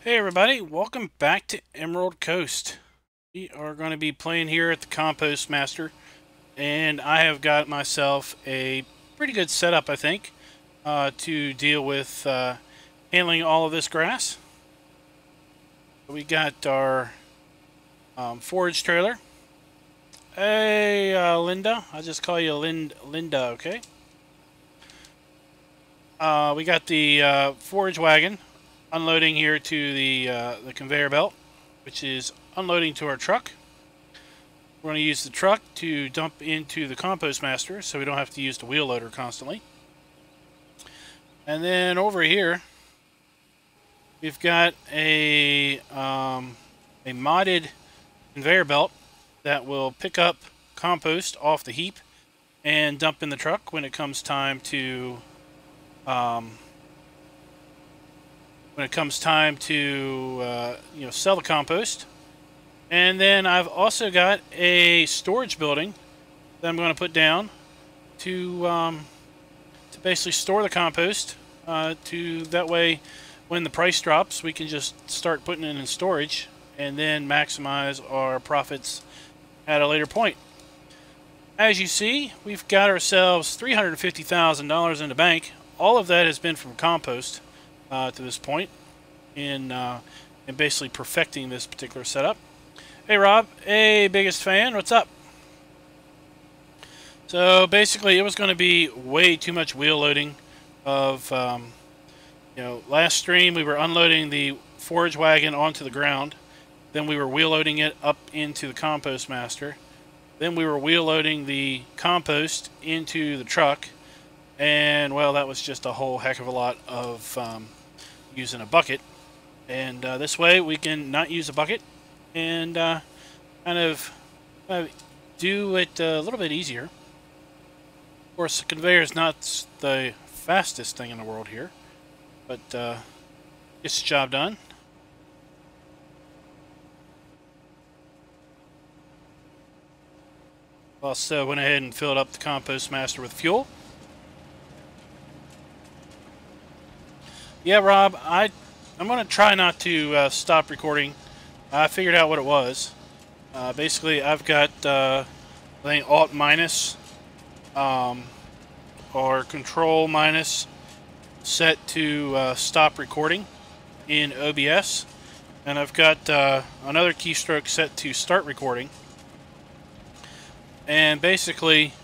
Hey everybody, welcome back to Emerald Coast. We are going to be playing here at the Compost Master, and I have got myself a pretty good setup, I think, to deal with handling all of this grass. We got our forage trailer. Hey Linda, I'll just call you Linda, okay? We got the forage wagon unloading here to the conveyor belt, which is unloading to our truck. We're going to use the truck to dump into the Compost Master so we don't have to use the wheel loader constantly. And then over here, we've got a modded conveyor belt that will pick up compost off the heap and dump in the truck when it comes time to sell the compost. And then I've also got a storage building that I'm going to put down to basically store the compost. That way, when the price drops, we can just start putting it in storage and then maximize our profits at a later point. As you see, we've got ourselves $350,000 in the bank. All of that has been from compost to this point in basically perfecting this particular setup. Hey Rob, hey biggest fan, what's up? So basically it was going to be way too much wheel loading of, last stream we were unloading the forage wagon onto the ground. Then we were wheel loading it up into the Compost Master. Then we were wheel loading the compost into the truck. And well, that was just a whole heck of a lot of using a bucket. And this way we can not use a bucket and kind of do it a little bit easier. Of course, the conveyor is not the fastest thing in the world here, but gets the job done. Also went ahead and filled up the Compost Master with fuel. Yeah, Rob, I'm going to try not to stop recording. I figured out what it was. Basically, I've got, I think, Alt minus or Control minus set to stop recording in OBS. And I've got another keystroke set to start recording. And basically,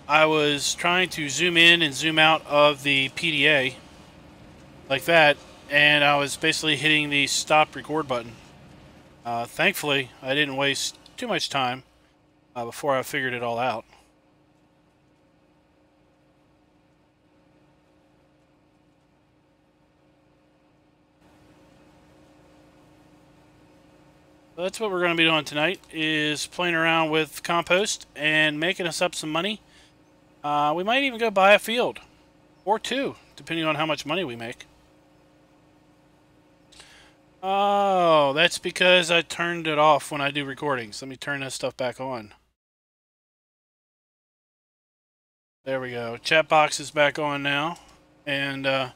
I was trying to zoom in and zoom out of the PDA like that, and I was basically hitting the stop record button. Thankfully, I didn't waste too much time before I figured it all out. So that's what we're going to be doing tonight, is playing around with compost and making us up some money. We might even go buy a field, or two, depending on how much money we make. Oh, that's because I turned it off when I do recordings. Let me turn that stuff back on. There we go. Chat box is back on now, and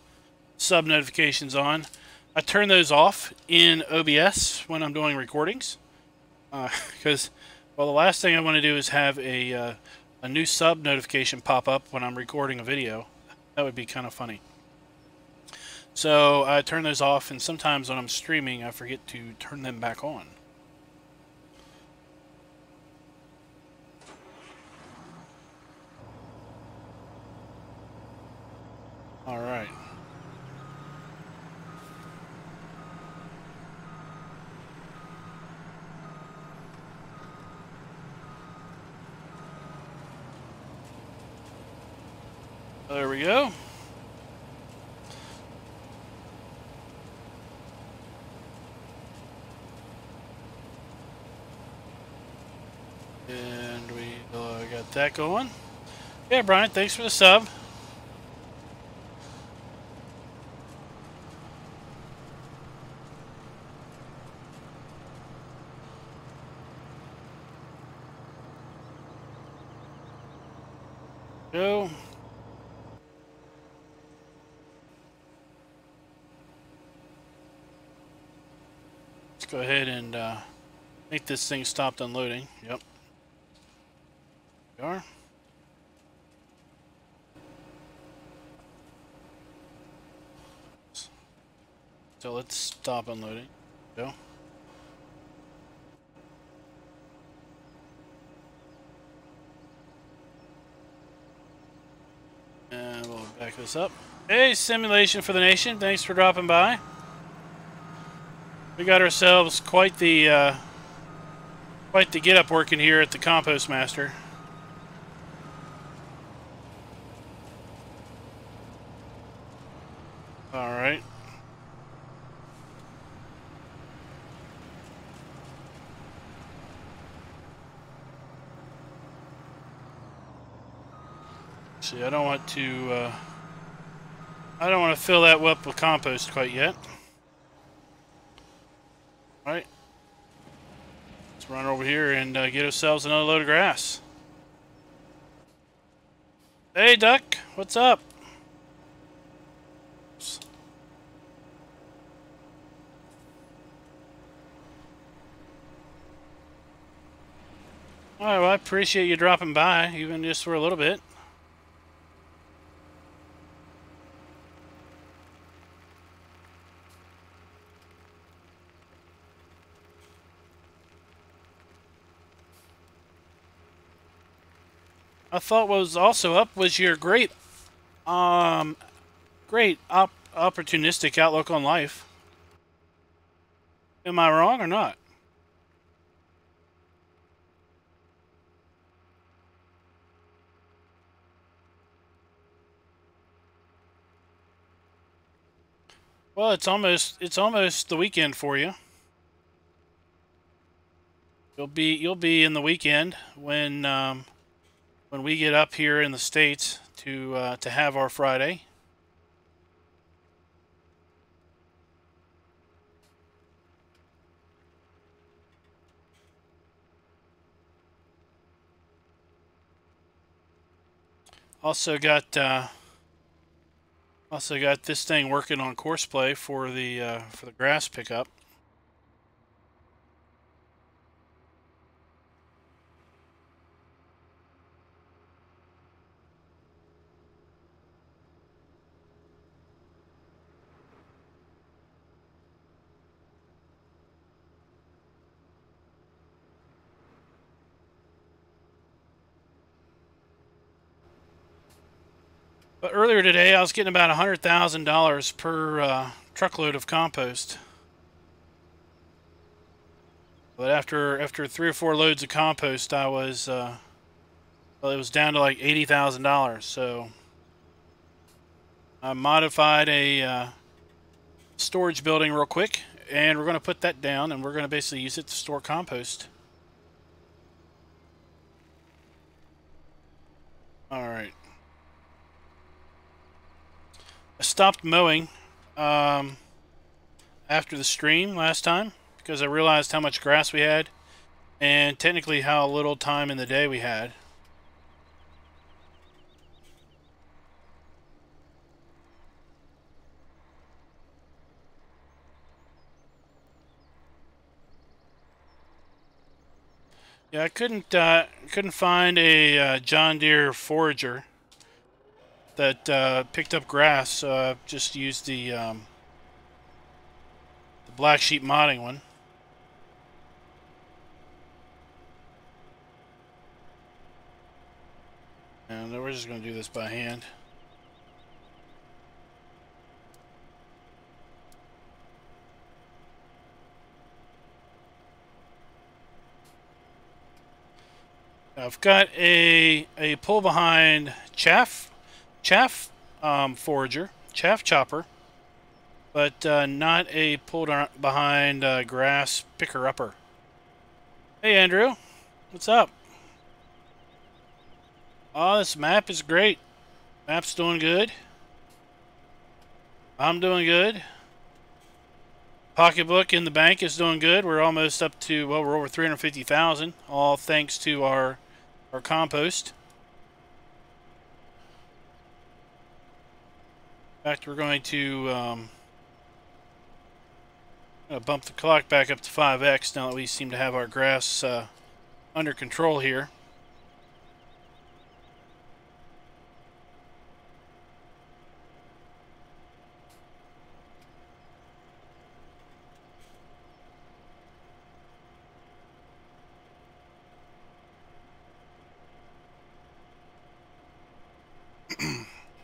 sub notifications on. I turn those off in OBS when I'm doing recordings, because well, the last thing I want to do is have a new sub notification pop up when I'm recording a video. That would be kind of funny. So I turn those off, and sometimes when I'm streaming, I forget to turn them back on. All right. There we go. And we got that going. Yeah, Brian, thanks for the sub. Go. go ahead and make this thing stopped unloading. Yep. We are. So let's stop unloading. Go. And we'll back this up. Hey, Simulation for the Nation. Thanks for dropping by. We got ourselves quite the get up working here at the Compost Master. All right. See, I don't want to fill that up with compost quite yet. All right. Let's run over here and get ourselves another load of grass. Hey, Duck. What's up? All right, well, I appreciate you dropping by, even just for a little bit. I thought what was also up was your great opportunistic outlook on life. Am I wrong or not? Well, it's almost the weekend for you. You'll be in the weekend when we get up here in the States to have our Friday. Also got this thing working on course play for the grass pickup. But earlier today, I was getting about $100,000 per truckload of compost. But after 3 or 4 loads of compost, I was well, it was down to like $80,000. So I modified a storage building real quick, and we're going to put that down, and we're going to basically use it to store compost. All right. I stopped mowing after the stream last time because I realized how much grass we had and technically how little time in the day we had. Yeah, I couldn't find a John Deere forager that picked up grass, so I just used the black sheep modding one. And we're just going to do this by hand. I've got a pull behind chaff forager, chaff chopper, but not a pull behind grass picker upper. Hey Andrew, what's up? Oh, this map is great. Map's doing good. I'm doing good. Pocketbook in the bank is doing good. We're almost up to, well, we're over 350,000, all thanks to our compost. In fact, we're going to I'm gonna bump the clock back up to 5x now that we seem to have our grass under control here.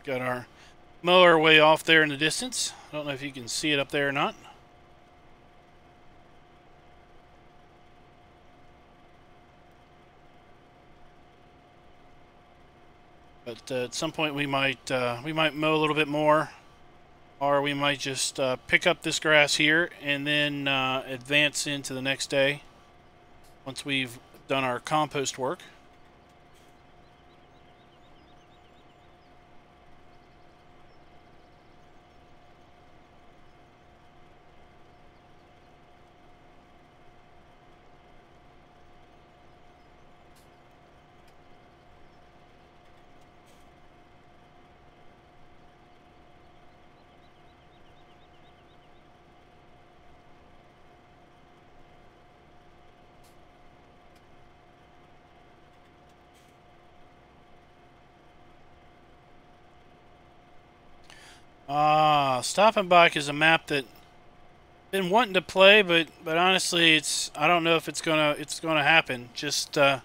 Got our mower way off there in the distance. I don't know if you can see it up there or not. But at some point we might mow a little bit more, or we might just pick up this grass here and then advance into the next day once we've done our compost work. Stop and Bike is a map that I've been wanting to play, but honestly, I don't know if it's gonna happen. Just the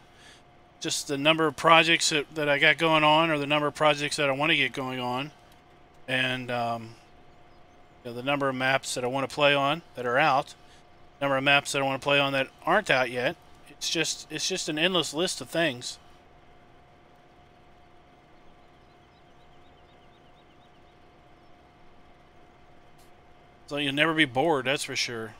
number of projects that I got going on, or the number of projects that I want to get going on, and you know, the number of maps that I want to play on that are out, number of maps that I want to play on that aren't out yet. It's just an endless list of things. So you'll never be bored, that's for sure.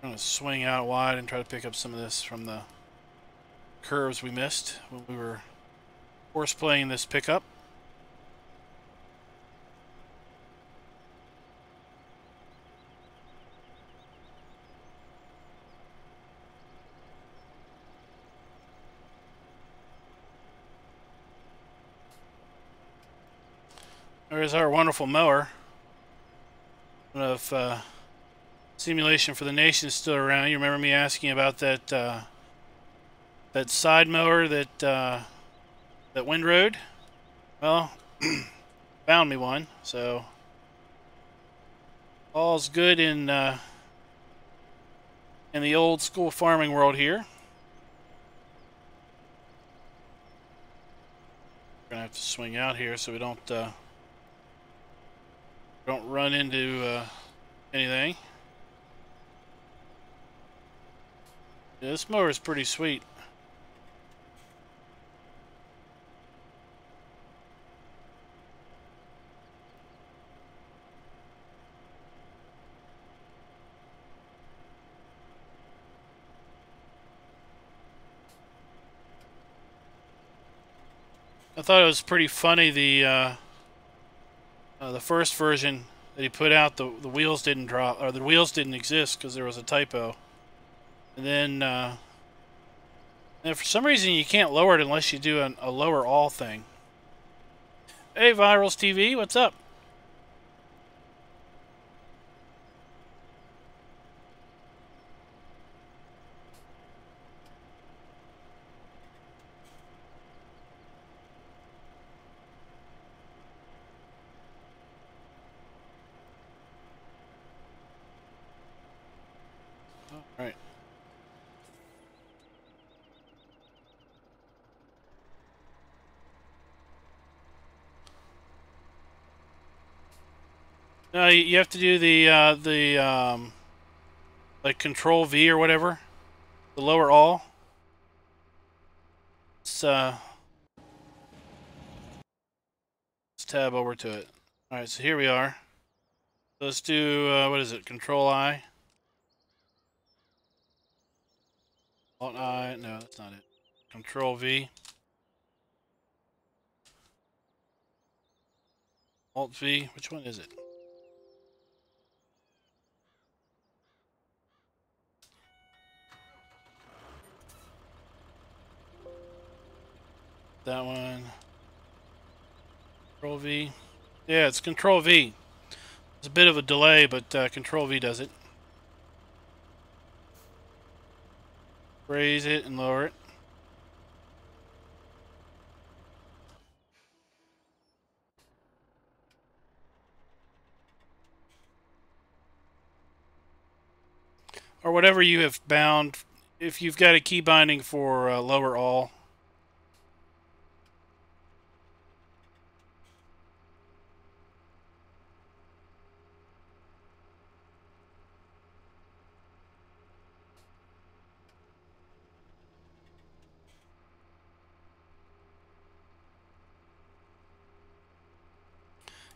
I'm going to swing out wide and try to pick up some of this from the curves we missed when we were horse playing this pickup. There's our wonderful mower. I don't know if Simulation for the Nation is still around. You remember me asking about that that side mower that that windrowed? Well, found me one. So all's good in the old school farming world here. Gonna have to swing out here so we don't run into anything. Yeah, this mower is pretty sweet. I thought it was pretty funny the first version that he put out, the wheels didn't drop, or the wheels didn't exist because there was a typo. And then and for some reason you can't lower it unless you do a lower all thing. Hey, Virals TV, what's up? All right. No, you have to do the like Control V or whatever, the lower all. Let's tab over to it. All right, so here we are. Let's do what is it? Control I. Alt I. No, that's not it. Control V. Alt V. Which one is it? That one. Control V. Yeah, it's Control V. It's a bit of a delay, but Control V does it. Raise it and lower it. Or whatever you have bound. If you've got a key binding for lower all.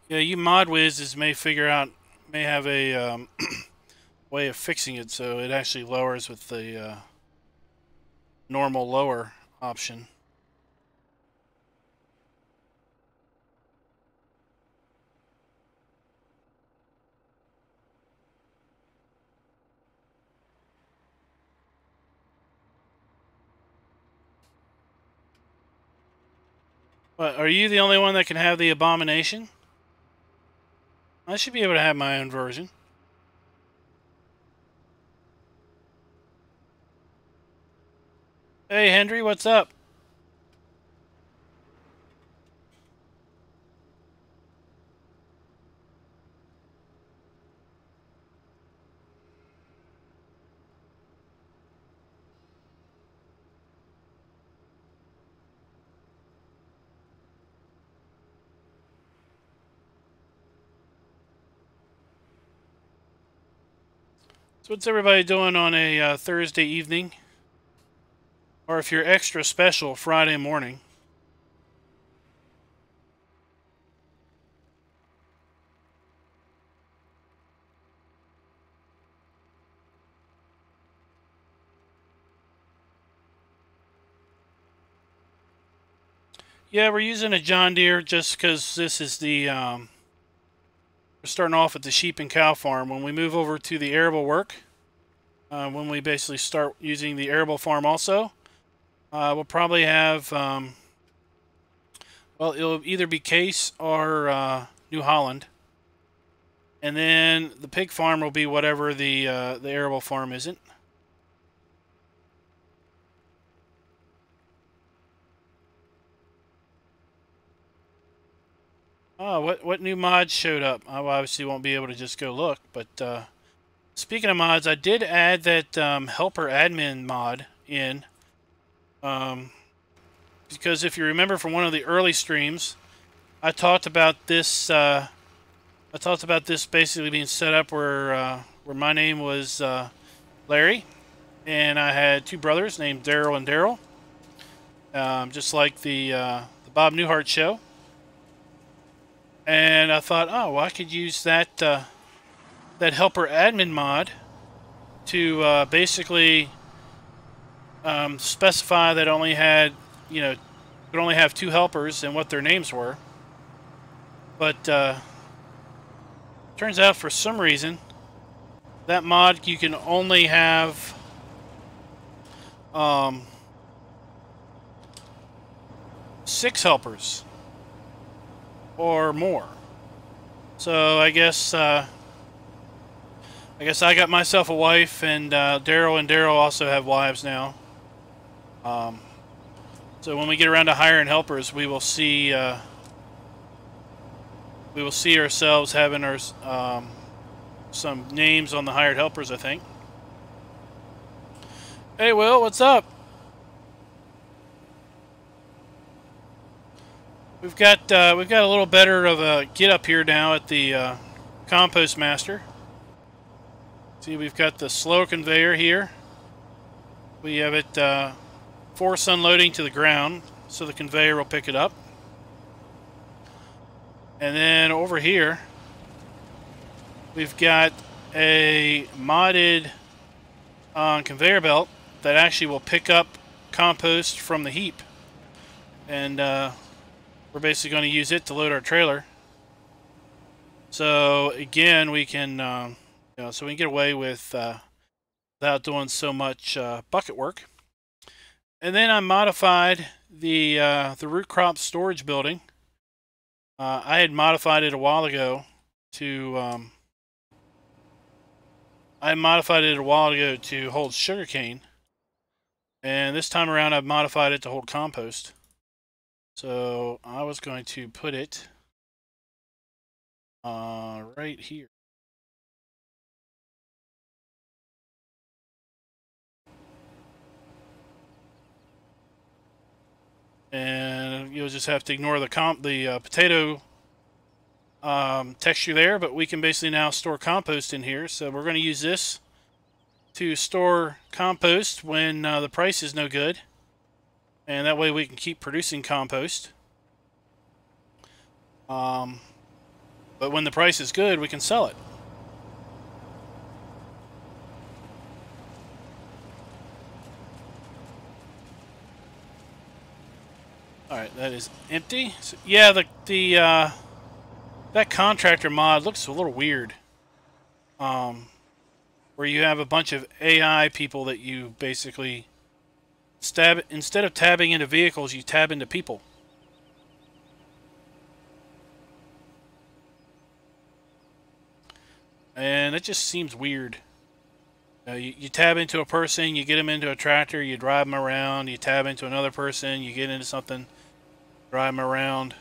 Yeah, you mod whizzes may have a way of fixing it so it actually lowers with the normal lower option. But are you the only one that can have the abomination? I should be able to have my own version. Hey, Henry, what's up? So what's everybody doing on a Thursday evening? Or if you're extra special, Friday morning? Yeah, we're using a John Deere just because this is the... we're starting off at the sheep and cow farm. When we move over to the arable work, when we basically start using the arable farm also, we'll probably have... well, it'll either be Case or New Holland. And then the pig farm will be whatever the arable farm isn't. Oh, what new mods showed up? I obviously won't be able to just go look, but speaking of mods, I did add that helper admin mod in. Because if you remember from one of the early streams, I talked about this. I talked about this basically being set up where my name was Larry, and I had two brothers named Daryl and Daryl, just like the Bob Newhart show. And I thought, oh, well, I could use that that helper admin mod to basically specify that only had, could only have two helpers and what their names were. But turns out for some reason that mod you can only have 6 helpers or more. So I guess I got myself a wife, and Daryl also have wives now. So when we get around to hiring helpers, we will see ourselves having our some names on the hired helpers, I think. Hey, Will, what's up? We've got a little better of a get up here now at the Compost Master. See, we've got the slow conveyor here. We have it force unloading to the ground, so the conveyor will pick it up. And then over here, we've got a modded conveyor belt that actually will pick up compost from the heap. And we're basically going to use it to load our trailer. So again, we can, so we can get away with without doing so much bucket work. And then I modified the root crop storage building I had modified it a while ago to hold sugarcane, and this time around I've modified it to hold compost. So I was going to put it right here. And you'll just have to ignore the potato texture there, but we can basically now store compost in here. So we're going to use this to store compost when the price is no good, and that way we can keep producing compost. But when the price is good, we can sell it. All right, that is empty. So, yeah, that contractor mod looks a little weird. Where you have a bunch of AI people that you basically instead of tabbing into vehicles, you tab into people. And it just seems weird. You tab into a person, you get them into a tractor, you drive them around, you tab into another person, you get into something, drive them around.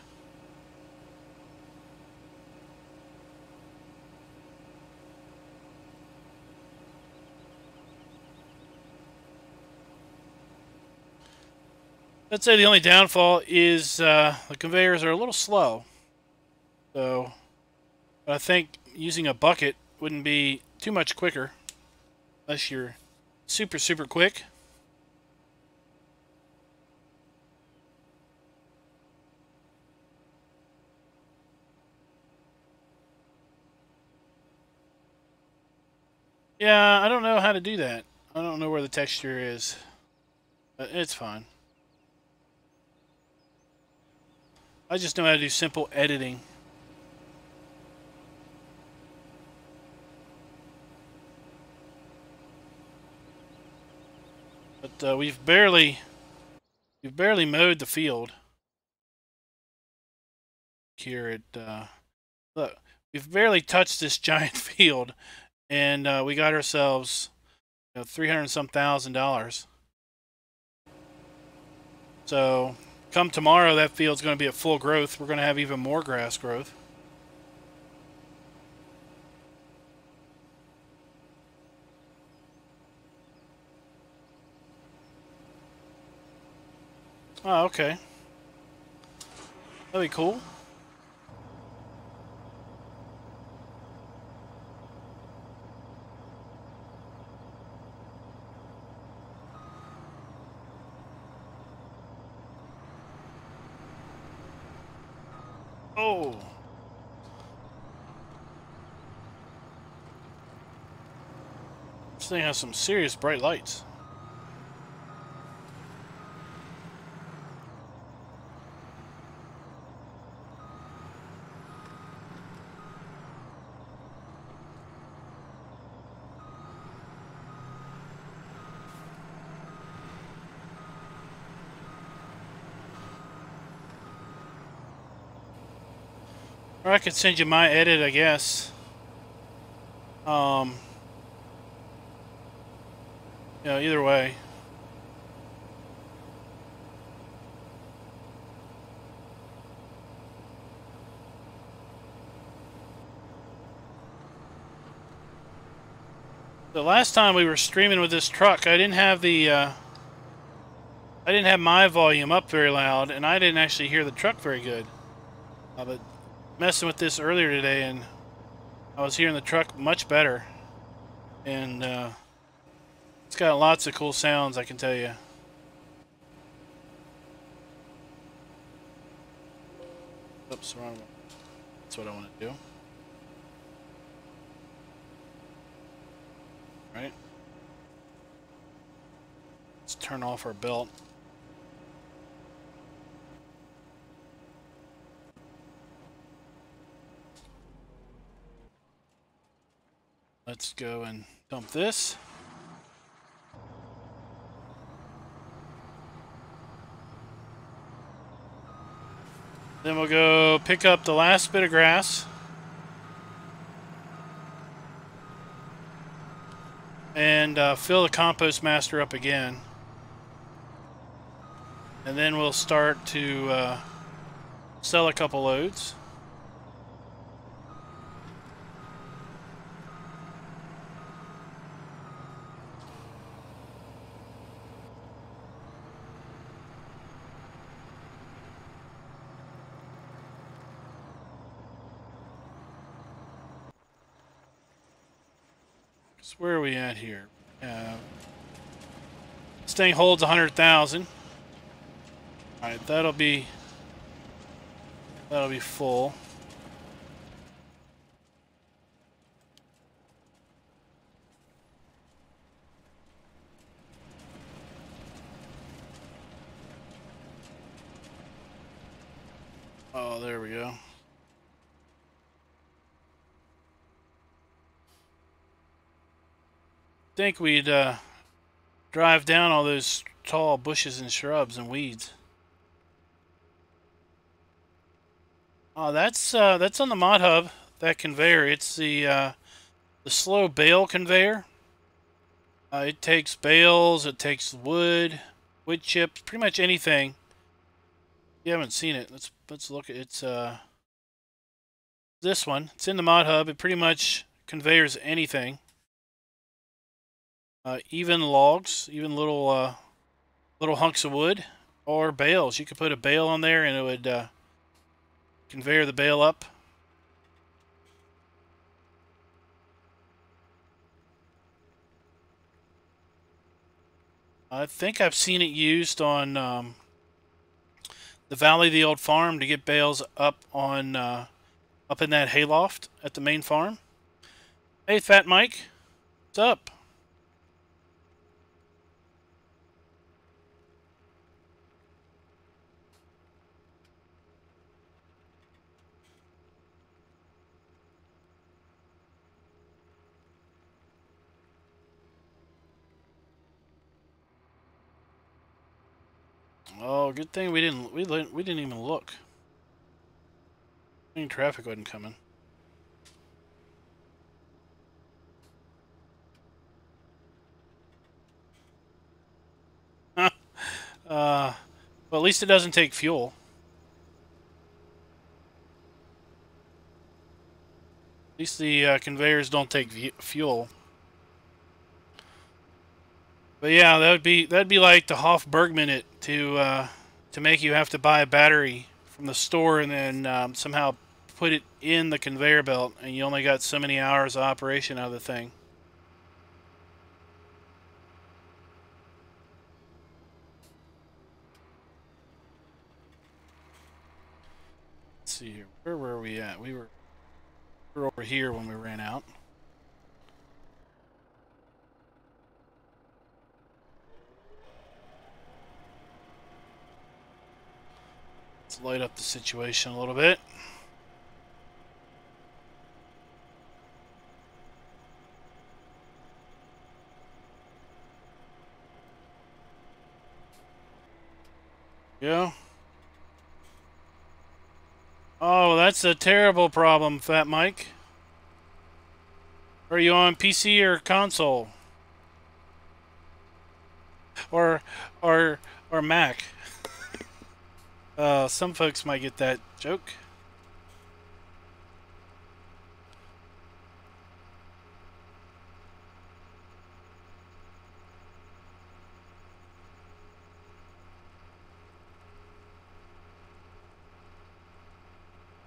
I'd say the only downfall is the conveyors are a little slow. So I think using a bucket wouldn't be too much quicker unless you're super, super quick. Yeah, I don't know how to do that. I don't know where the texture is, but it's fine. I just know how to do simple editing. But we've barely mowed the field here at look. We've barely touched this giant field, and we got ourselves, you know, $300-some thousand. So come tomorrow, that field's going to be at full growth. We're going to have even more grass growth. Oh, okay. That'd be cool. Oh. This thing has some serious bright lights. Or I could send you my edit, I guess. You know, either way. The last time we were streaming with this truck, I didn't have my volume up very loud, and I didn't actually hear the truck very good. But messing with this earlier today, and I was hearing the truck much better. And it's got lots of cool sounds, I can tell you. Oops, wrong one. That's what I want to do. Right. Let's turn off our belt. Let's go and dump this. Then we'll go pick up the last bit of grass. And fill the compost master up again. And then we'll start to sell a couple loads. So where are we at here? This thing holds 100,000. All right, that'll be full. Oh, there we go. Think we'd drive down all those tall bushes and shrubs and weeds. Oh, that's on the mod hub. That conveyor. It's the slow bale conveyor. It takes bales. It takes wood chips, pretty much anything. If you haven't seen it, let's look at it's this one. It's in the mod hub. It pretty much conveyors anything. Even logs, even little hunks of wood, or bales. You could put a bale on there and it would conveyor the bale up. I think I've seen it used on the Valley of the Old Farm to get bales up on up in that hayloft at the main farm. Hey, Fat Mike, what's up? Oh, good thing we didn't even look. I mean, traffic wasn't coming. Well, at least it doesn't take fuel. At least the conveyors don't take fuel. But yeah, that'd be like the Hoff Bergman it to make you have to buy a battery from the store and then somehow put it in the conveyor belt, and you only got so many hours of operation out of the thing. Let's see here. Where were we at? We were over here when we ran out. Let's light up the situation a little bit. Yeah. Oh, that's a terrible problem, Fat Mike. Are you on PC or console? Or Mac? Some folks might get that joke.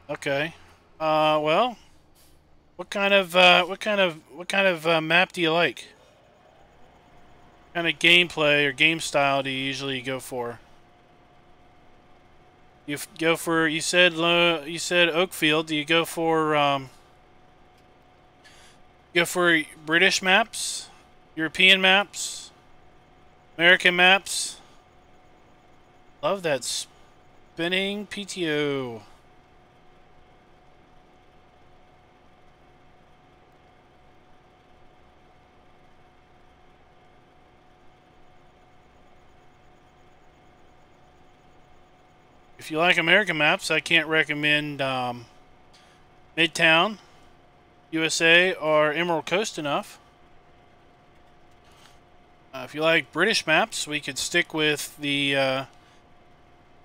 Okay. Well, what kind of map do you like? What kind of gameplay or game style do you usually go for? You go for, you said Oakfield. Do you go for British maps, European maps, American maps? Love that spinning PTO. if you like American maps, I can't recommend Midtown, USA, or Emerald Coast enough. If you like British maps, we could stick with the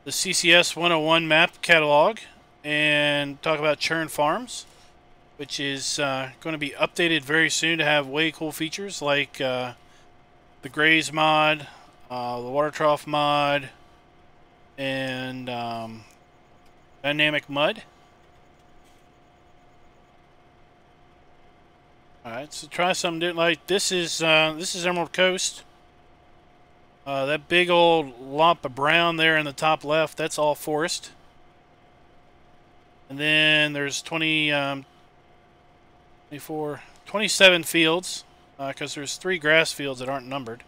CCS 101 map catalog and talk about Churn Farms, which is going to be updated very soon to have way cool features like the Graze mod, the Water Trough mod, and Dynamic Mud. Alright, so try something different. Like this is Emerald Coast. That big old lump of brown there in the top left, that's all forest. And then there's 24, 27 fields, because there's 3 grass fields that aren't numbered.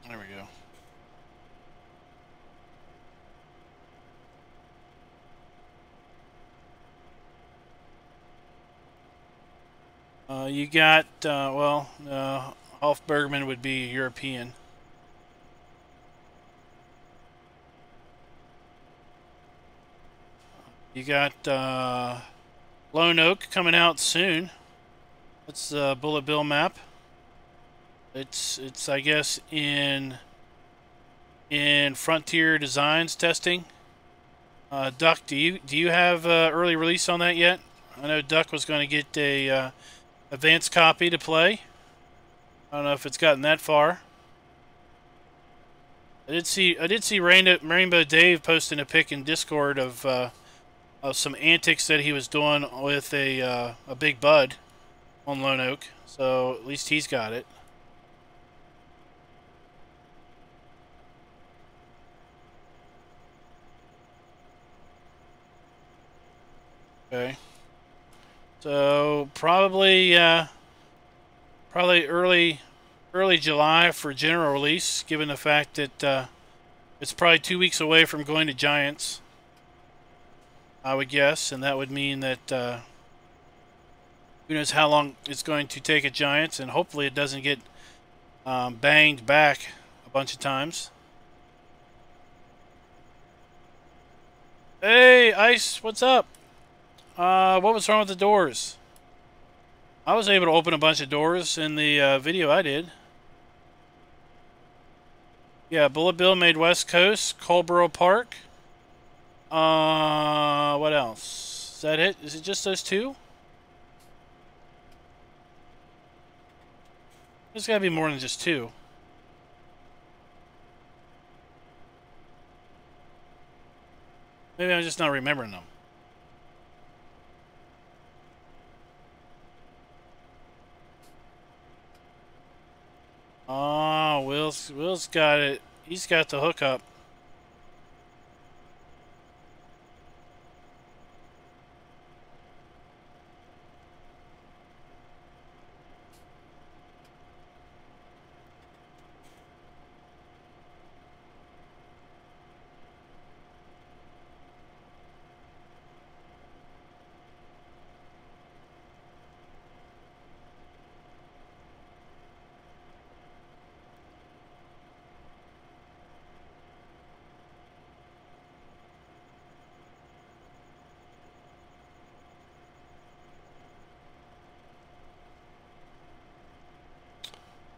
There we go. You got, Hofbergman would be European. You got Lone Oak coming out soon. That's the Bullet Bill map. It's I guess in Frontier Designs testing. Duck, do you have early release on that yet? I know Duck was going to get a advanced copy to play. I don't know if it's gotten that far. I did see Rainbow Dave posting a pic in Discord of some antics that he was doing with a big bud on Lone Oak. So at least he's got it. Okay. So probably early July for general release, given the fact that it's probably 2 weeks away from going to Giants, I would guess, and that would mean that who knows how long it's going to take at Giants, and hopefully it doesn't get banged back a bunch of times. Hey, Ice, what's up? What was wrong with the doors? I was able to open a bunch of doors in the video I did. Yeah, Bullet Bill made West Coast, Colborough Park. What else? Is that it? Is it just those 2? There's gotta be more than just 2. Maybe I'm just not remembering them. Oh, Will's got it. He's got the hookup.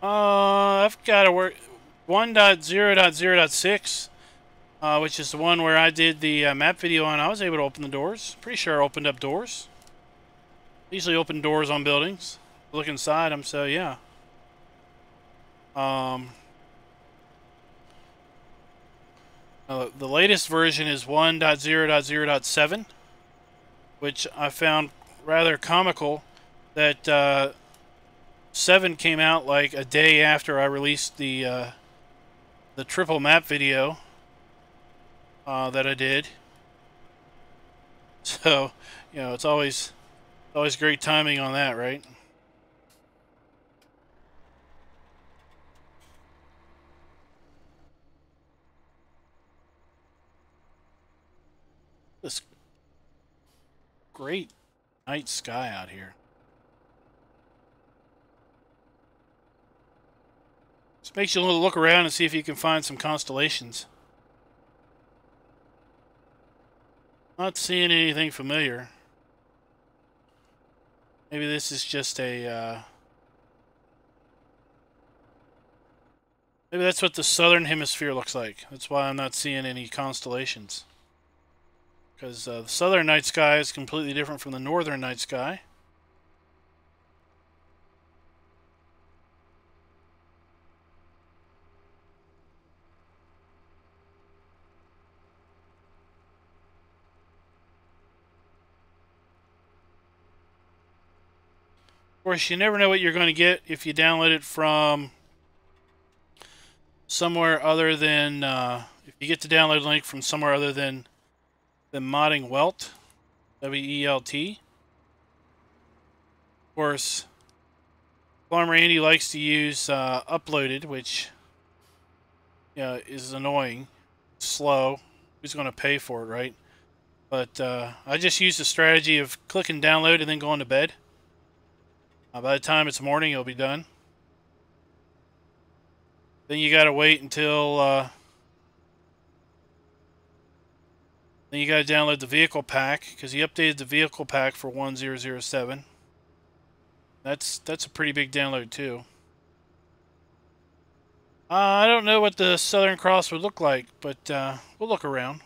I've got to work 1.0.0.6, which is the one where I did the map video on. I was able to open the doors. Pretty sure I opened up doors. Usually open doors on buildings. Look inside them, so yeah. The latest version is 1.0.0.7, which I found rather comical that 7 came out like a day after I released the triple map video that I did. So, you know, it's always great timing on that, right? This great night sky out here. It's Makes you look around and see if you can find some constellations. Not seeing anything familiar. Maybe this is just a... maybe that's what the southern hemisphere looks like. That's why I'm not seeing any constellations. Because the southern night sky is completely different from the northern night sky. Of course, you never know what you're going to get if you download it from somewhere other than... if you get the download link from somewhere other than Modding Welt, W-E-L-T. Of course, Farmer Andy likes to use uploaded, which is annoying, slow. Who's going to pay for it, right? But I just use the strategy of clicking download and then going to bed. By the time it's morning, it'll be done. Then you got to wait until... then you got to download the vehicle pack, because he updated the vehicle pack for 1007. That's a pretty big download too. I don't know what the Southern Cross would look like, but we'll look around.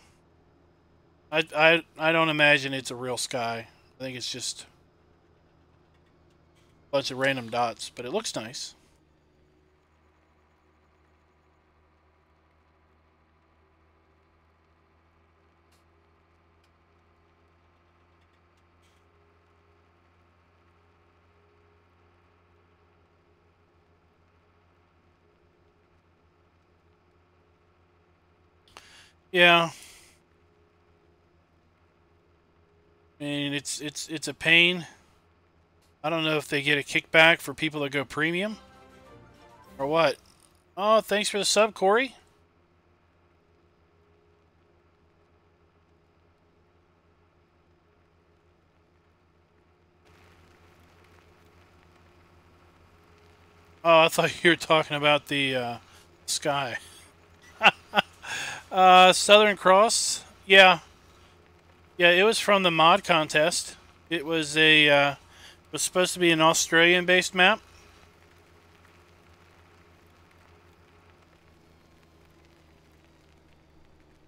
I don't imagine it's a real sky. I think it's just a bunch of random dots, but it looks nice. Yeah. I mean, it's a pain. I don't know if they get a kickback for people that go premium or what. Oh, thanks for the sub, Corey. Oh, I thought you were talking about the sky. Southern Cross. Yeah. Yeah, it was from the mod contest. It was was supposed to be an Australian-based map.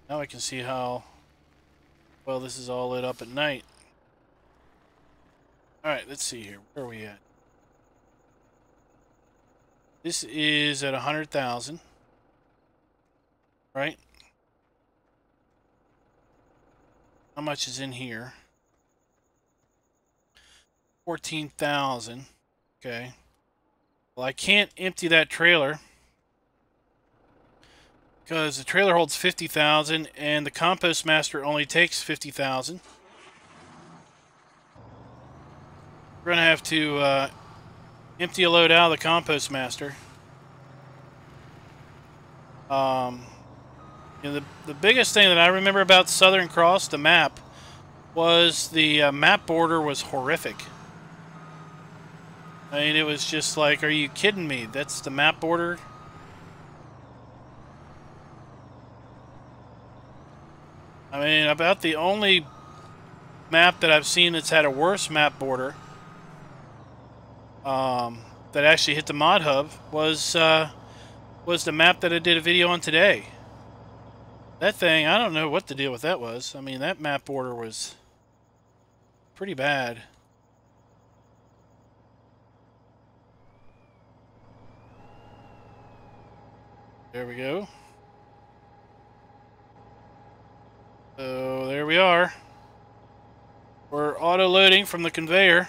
Now I can see how well this is all lit up at night. Alright, let's see here. Where are we at? This is at 100,000. Right? How much is in here? 14,000. Okay. Well, I can't empty that trailer because the trailer holds 50,000 and the Compost Master only takes 50,000. We're gonna have to empty a load out of the Compost Master. The biggest thing that I remember about Southern Cross, the map, was the map border was horrific. I mean, it was just like, are you kidding me? That's the map border? I mean, about the only map that I've seen that's had a worse map border that actually hit the mod hub was the map that I did a video on today. That thing, I don't know what the deal with that was. I mean, that map border was pretty bad. There we go. So there we are. We're auto-loading from the conveyor.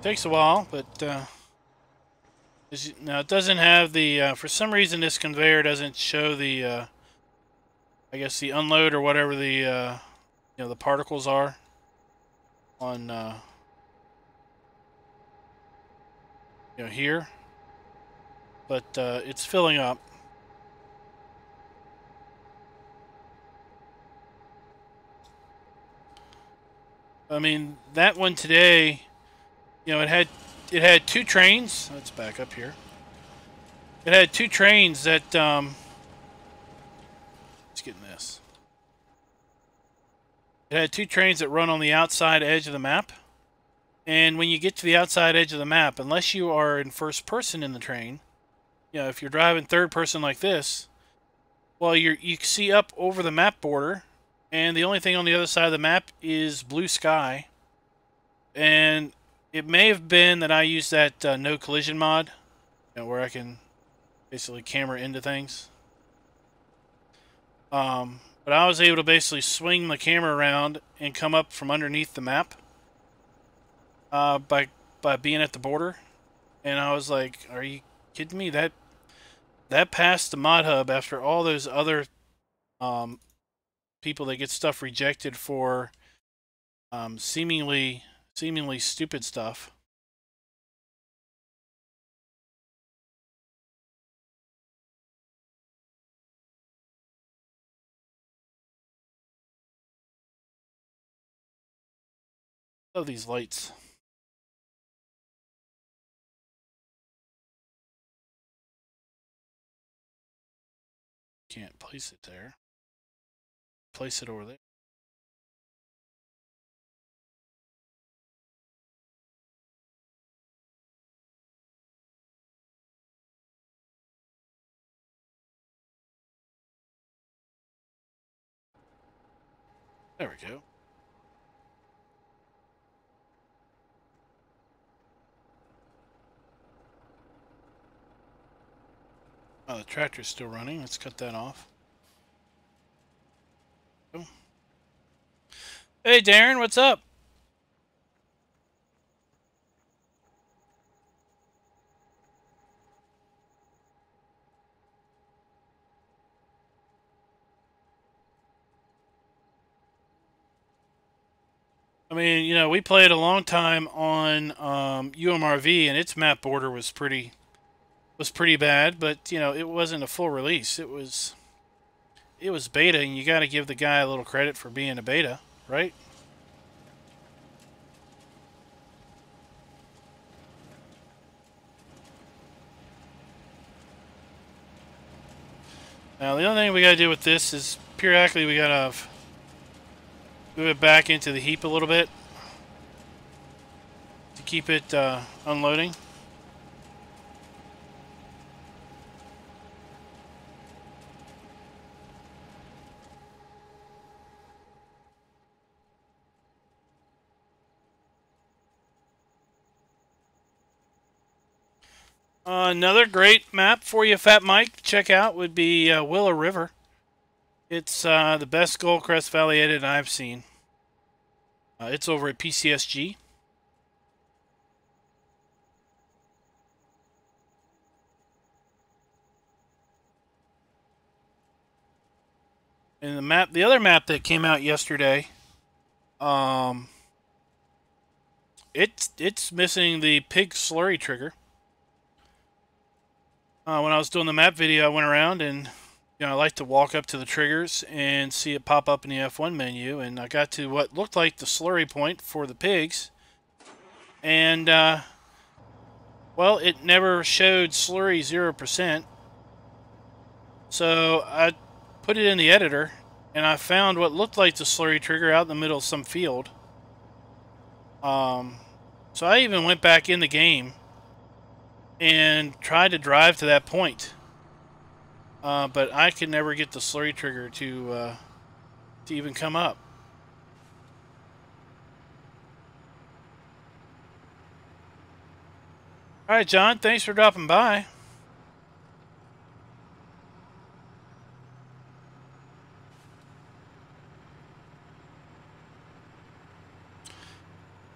Takes a while, but now it doesn't have the. For some reason, this conveyor doesn't show the. I guess the unload or whatever the the particles are on here, but it's filling up. I mean, that one today, you know, it had two trains. Let's back up here. It had two trains that let's get in this. It had two trains that run on the outside edge of the map. And when you get to the outside edge of the map, unless you are in first person in the train, you know, if you're driving third person like this, well, you see up over the map border, and the only thing on the other side of the map is blue sky. And it may have been that I used that no collision mod, you know, where I can basically camera into things. But I was able to basically swing the camera around and come up from underneath the map by being at the border. And I was like, "Are you kidding me? That passed the mod hub after all those other people that get stuff rejected for seemingly stupid stuff." Love these lights. Can't place it there. Place it over there. There we go. Oh, the tractor's still running. Let's cut that off. Oh. Hey, Darren, what's up? I mean, you know, we played a long time on UMRV, and its map border was pretty bad. But you know, it wasn't a full release. It was beta, and you got to give the guy a little credit for being a beta, right? Now, the only thing we got to do with this is periodically we got to move it back into the heap a little bit to keep it unloading. Another great map for you, Fat Mike, to check out would be Willow River. It's the best Goldcrest Valley edit I've seen. It's over at PCSG. And the other map that came out yesterday, it's missing the pig slurry trigger. When I was doing the map video, I went around and, you know, I like to walk up to the triggers and see it pop up in the F1 menu, and I got to what looked like the slurry point for the pigs, and well, it never showed slurry 0%. So I put it in the editor, and I found what looked like the slurry trigger out in the middle of some field. So I even went back in the game and tried to drive to that point, but I could never get the slurry trigger to even come up. All right, John, thanks for dropping by.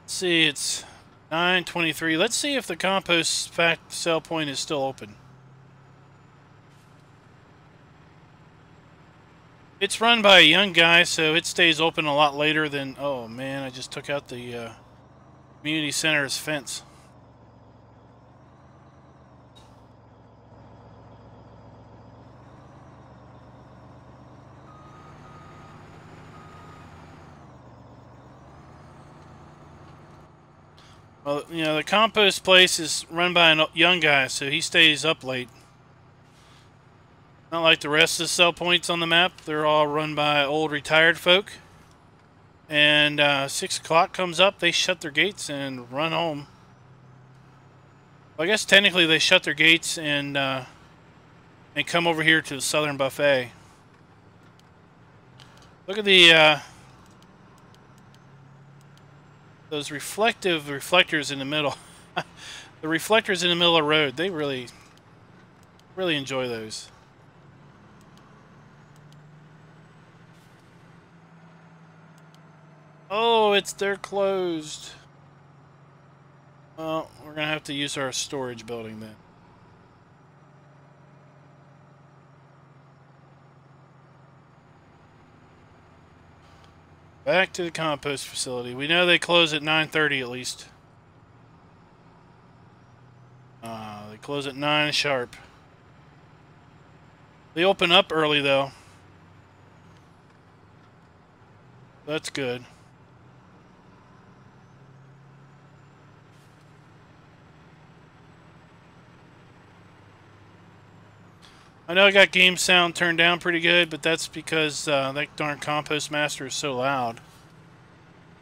Let's see, it's 9:23. Let's see if the compost fact sell point is still open. It's run by a young guy, so it stays open a lot later than... Oh, man, I just took out the community center's fence. Well, you know, the compost place is run by a young guy, so he stays up late. Not like the rest of the sell points on the map. They're all run by old retired folk. And 6 o'clock comes up, they shut their gates and run home. Well, I guess technically they shut their gates and come over here to the Southern Buffet. Look at the those reflectors in the middle. The reflectors in the middle of the road, they really enjoy those. Oh, they're closed. Well, we're gonna have to use our storage building then. Back to the compost facility. We know they close at 9:30 at least. They close at 9 sharp. They open up early though. That's good. I know I got game sound turned down pretty good, but that's because that darn compost master is so loud.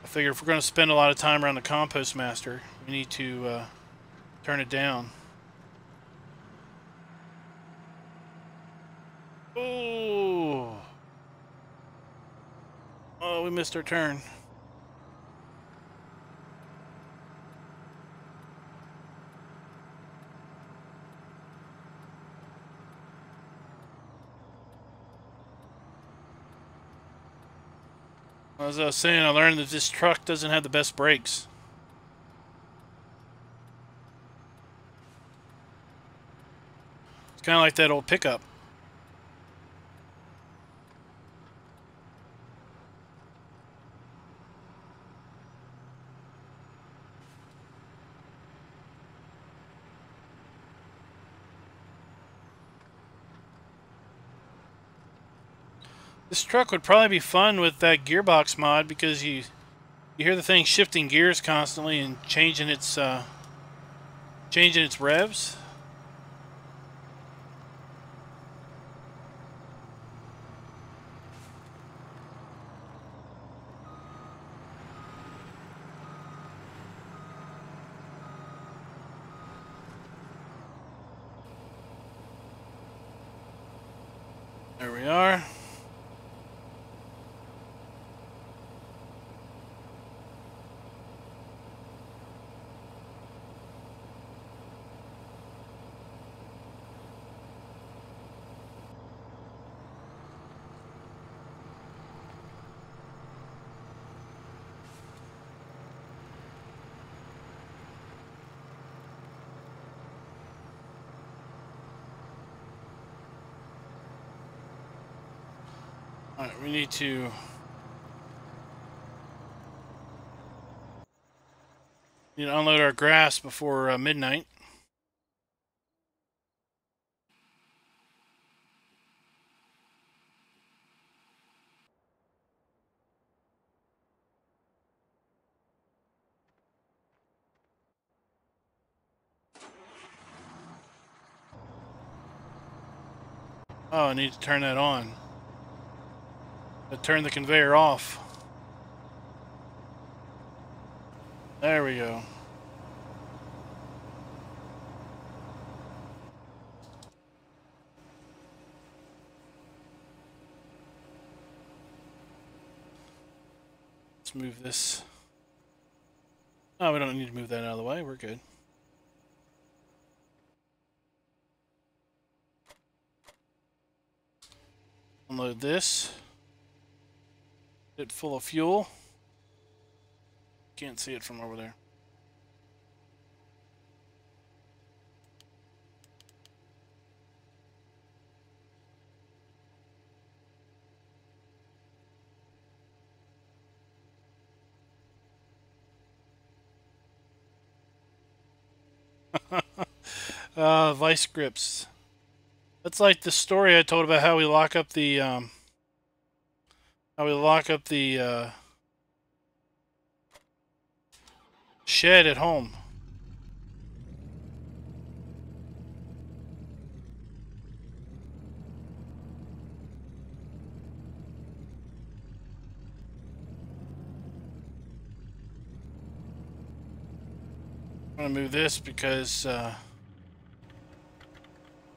I figure if we're going to spend a lot of time around the compost master, we need to turn it down. Oh! Oh, we missed our turn. As I was saying, I learned that this truck doesn't have the best brakes. It's kind of like that old pickup. This truck would probably be fun with that gearbox mod because you hear the thing shifting gears constantly and changing its revs. There we are. Alright, we need to unload our grass before midnight. Oh, I need to turn that on. Turn the conveyor off. There we go. Let's move this. Oh, we don't need to move that out of the way. We're good. Unload this. Get it full of fuel. Can't see it from over there. Vice grips. That's like the story I told about how we lock up the shed at home. I'm going to move this because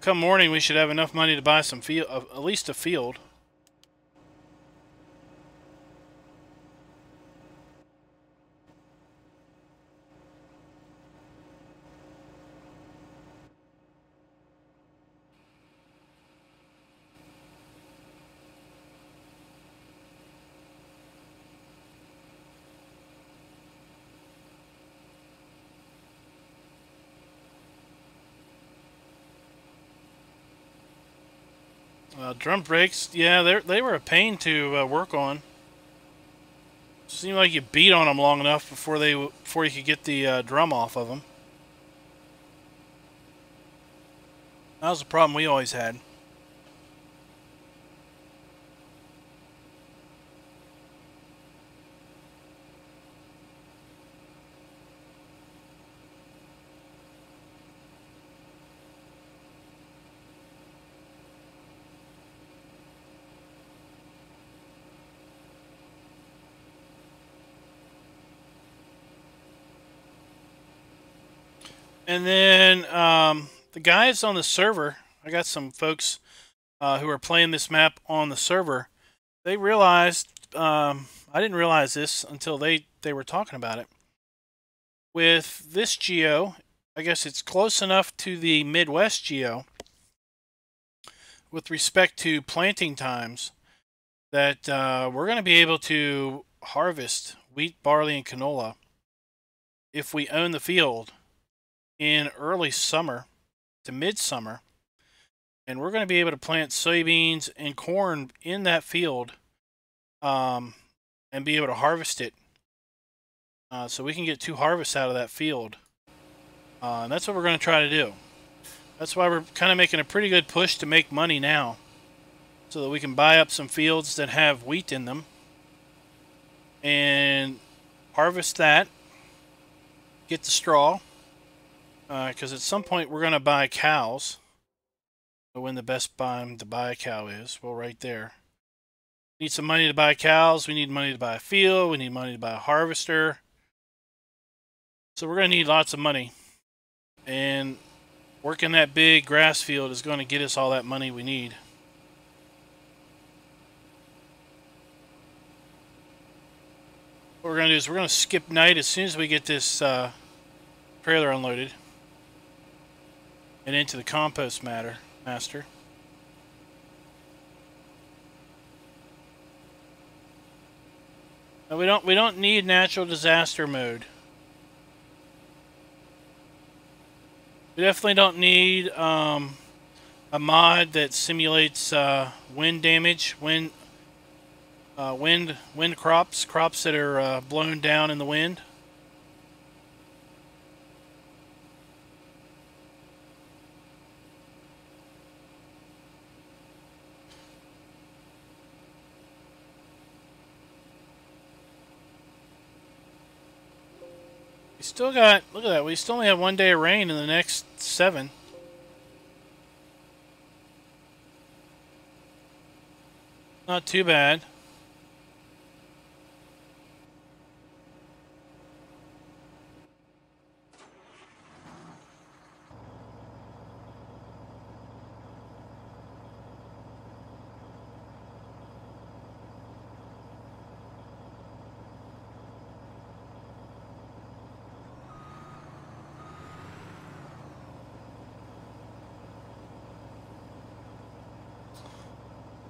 come morning we should have enough money to buy some field, at least a field. Drum brakes, yeah, they were a pain to work on. Seemed like you beat on them long enough before you could get the drum off of them. That was a problem we always had. And then the guys on the server, I got some folks who are playing this map on the server. They realized, I didn't realize this until they were talking about it. With this geo, I guess it's close enough to the Midwest geo with respect to planting times that we're going to be able to harvest wheat, barley, and canola if we own the field in early summer to midsummer, and we're going to be able to plant soybeans and corn in that field and be able to harvest it, so we can get 2 harvests out of that field, and that's what we're going to try to do. That's why we're kind of making a pretty good push to make money now, so that we can buy up some fields that have wheat in them and harvest that, get the straw, because at some point we're going to buy cows. When the best time to buy a cow is, well, right there. Need some money to buy cows. We need money to buy a field. We need money to buy a harvester. So we're going to need lots of money. And working that big grass field is going to get us all that money we need. What we're going to do is we're going to skip night as soon as we get this trailer unloaded and into the compost master. No, we don't need natural disaster mode. We definitely don't need a mod that simulates wind damage, wind crops that are blown down in the wind. We still got, look at that, we still only have 1 day of rain in the next 7. Not too bad.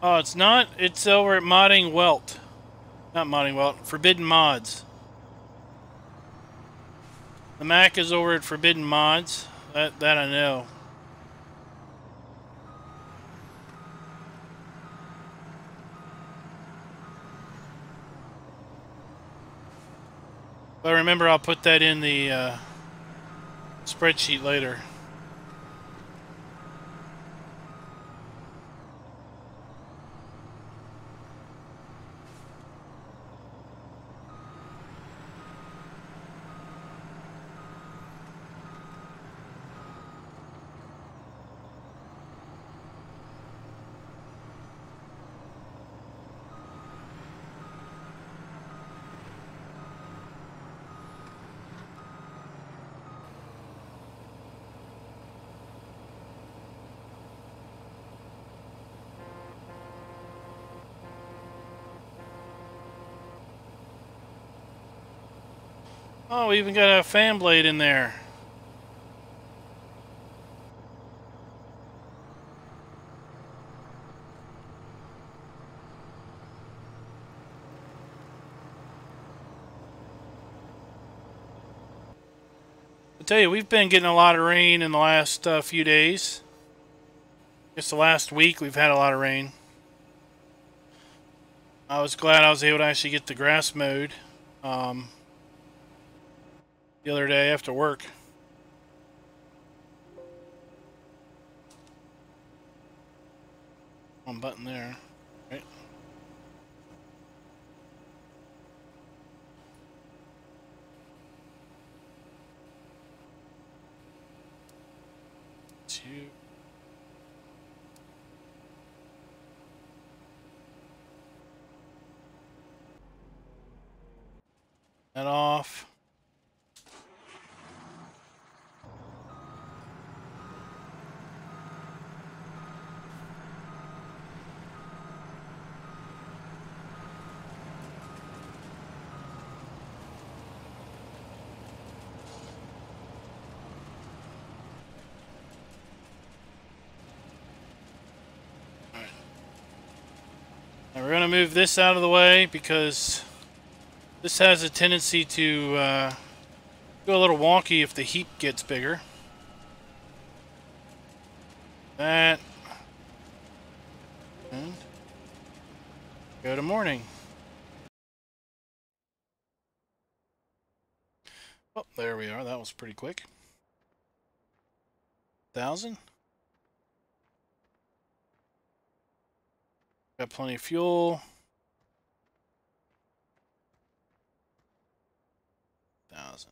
Oh, it's not. It's over at Modding Welt. Not Modding Welt. Forbidden Mods. The Mac is over at Forbidden Mods. That I know. But remember, I'll put that in the spreadsheet later. Oh, we even got a fan blade in there. I tell you, we've been getting a lot of rain in the last few days. Just the last week, we've had a lot of rain. I was glad I was able to actually get the grass mowed the other day after work. One button there, right? Two. That off. Now we're going to move this out of the way because this has a tendency to go a little wonky if the heap gets bigger. That. And go to morning. Oh, there we are. That was pretty quick. 1,000. Got plenty of fuel. 1,000.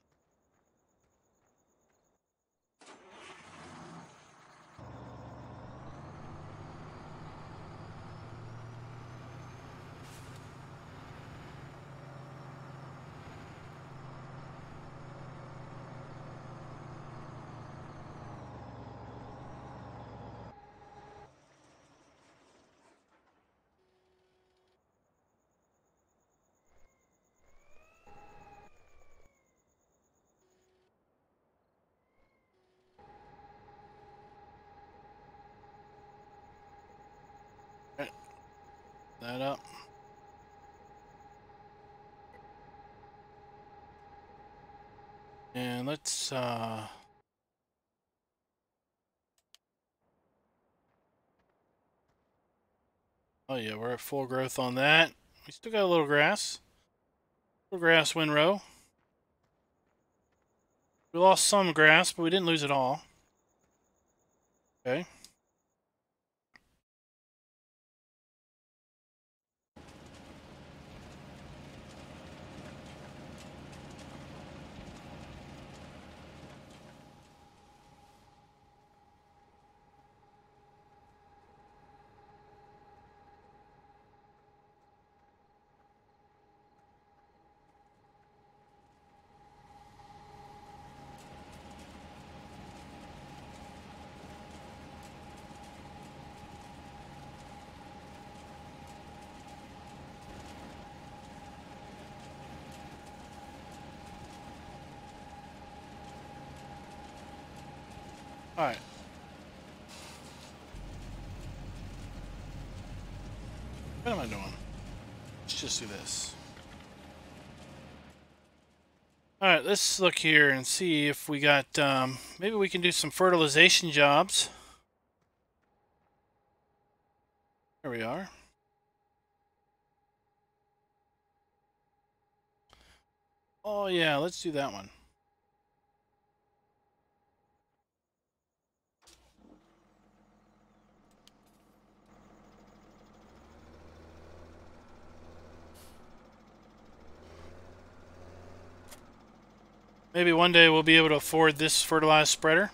Right. That up. And let's oh yeah, we're at full growth on that. We still got a little grass. Little grass windrow. We lost some grass, but we didn't lose it all. Okay. All right. What am I doing? Let's just do this. All right, let's look here and see if we got, maybe we can do some fertilization jobs. There we are. Oh yeah, let's do that one. Maybe one day we'll be able to afford this fertilized spreader.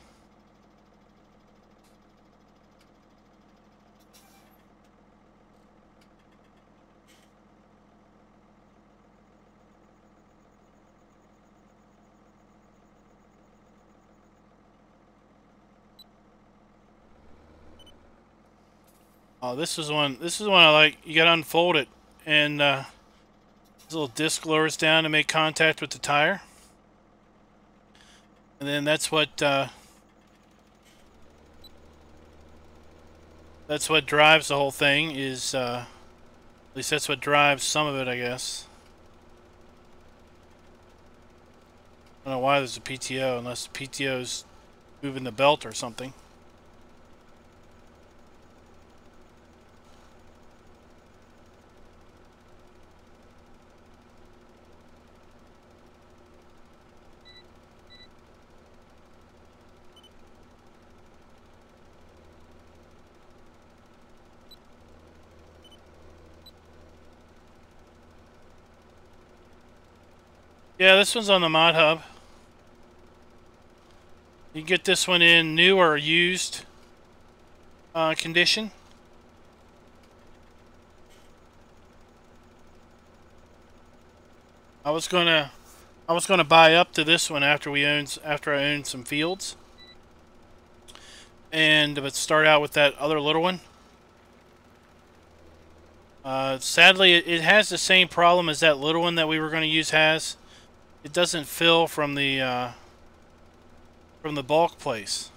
Oh, this is one. This is one I like. You gotta unfold it, and this little disc lowers down to make contact with the tire. And then that's what drives the whole thing. Is at least that's what drives some of it, I guess. I don't know why there's a PTO, unless the PTO's moving the belt or something. Yeah, this one's on the mod hub. You get this one in new or used condition. I was gonna buy up to this one after I owned some fields, but start out with that other little one. Sadly, it has the same problem as that little one that we were going to use has. It doesn't fill from the bulk place.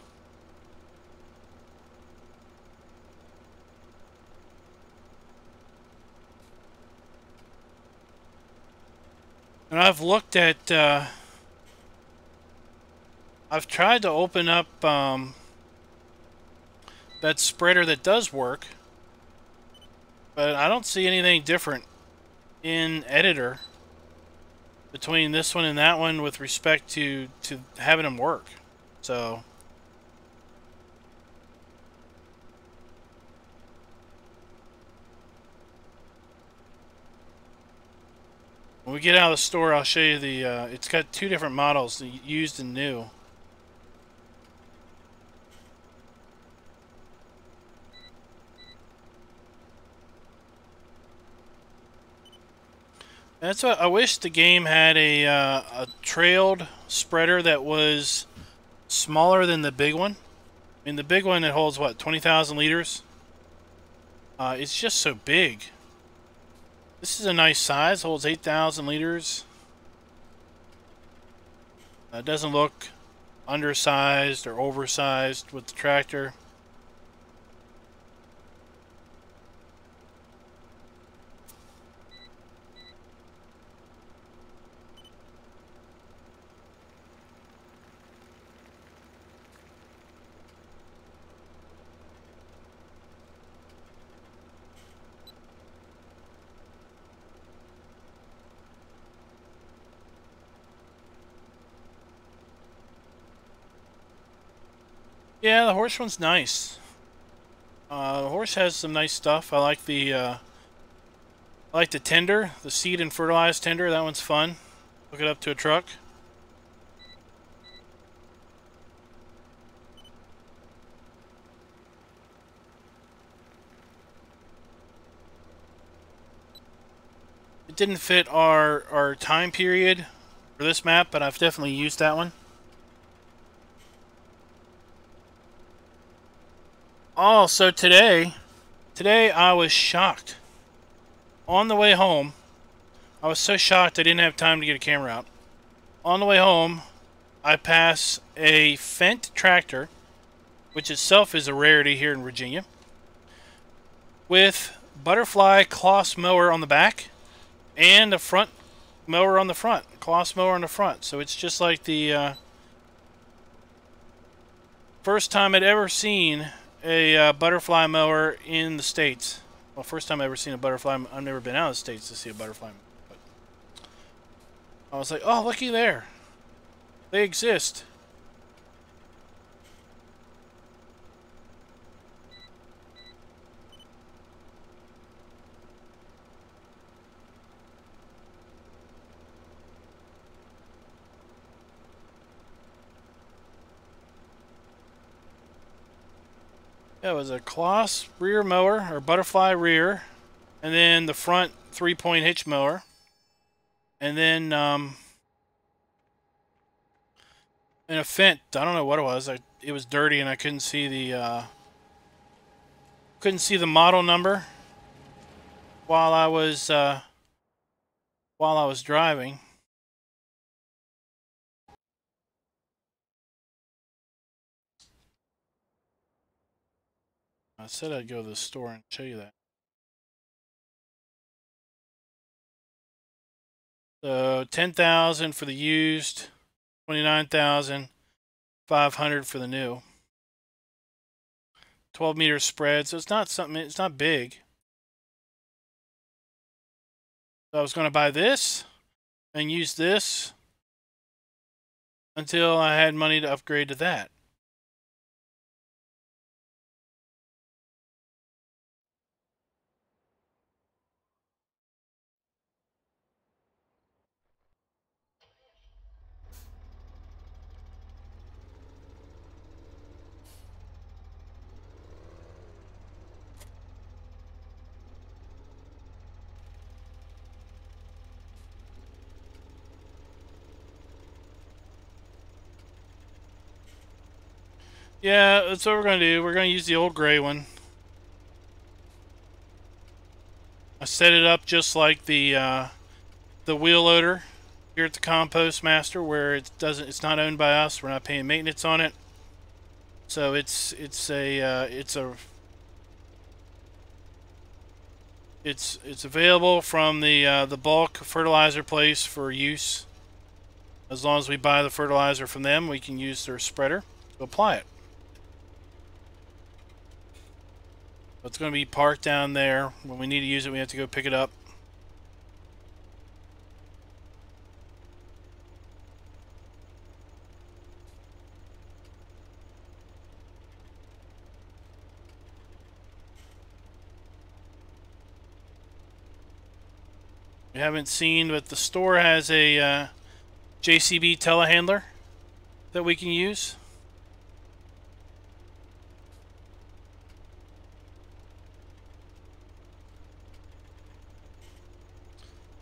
And I've looked at, I've tried to open up that spreader that does work, but I don't see anything different in editor between this one and that one with respect to having them work. So when we get out of the store, I'll show you the it's got two different models, used and new. That's what I wish the game had, a trailed spreader that was smaller than the big one. I mean, the big one that holds what, 20,000 liters? It's just so big. This is a nice size, holds 8,000 liters. It doesn't look undersized or oversized with the tractor. Yeah, the horse one's nice. The horse has some nice stuff. I like the tender, the seed and fertilized tender. That one's fun. Hook it up to a truck. It didn't fit our time period for this map, but I've definitely used that one. Oh, so today I was shocked. On the way home, I was so shocked I didn't have time to get a camera out. On the way home, I pass a Fendt tractor, which itself is a rarity here in Virginia, with butterfly cloth mower on the back and a front mower on the front, cloth mower on the front. So it's just like the first time I'd ever seen a butterfly mower in the States. Well, first time I've ever seen a butterfly. I've never been out of the States to see a butterfly. But I was like, oh, looky there. They exist. Yeah, it was a cloth rear mower, or butterfly rear, and then the front 3-point hitch mower, and then and a Fendt. I don't know what it was. It was dirty, and I couldn't see the model number while I was driving. I said I'd go to the store and show you that. So 10,000 for the used, 29,500 for the new. 12-meter spread, so it's not something. It's not big. So I was going to buy this and use this until I had money to upgrade to that. Yeah, that's what we're going to do. We're going to use the old gray one. I set it up just like the wheel loader here at the Compost Master, where it's not owned by us. We're not paying maintenance on it. So it's available from the bulk fertilizer place for use. As long as we buy the fertilizer from them, we can use their spreader to apply it. It's going to be parked down there. When we need to use it, we have to go pick it up. We haven't seen, but the store has a JCB telehandler that we can use.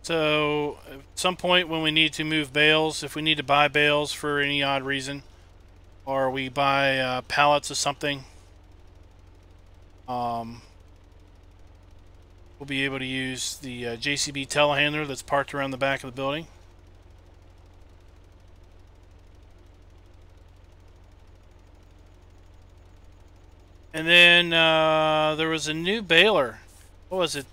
So at some point when we need to move bales, if we need to buy bales for any odd reason, or we buy pallets of something, we'll be able to use the JCB telehandler that's parked around the back of the building. And then there was a new baler. What was it?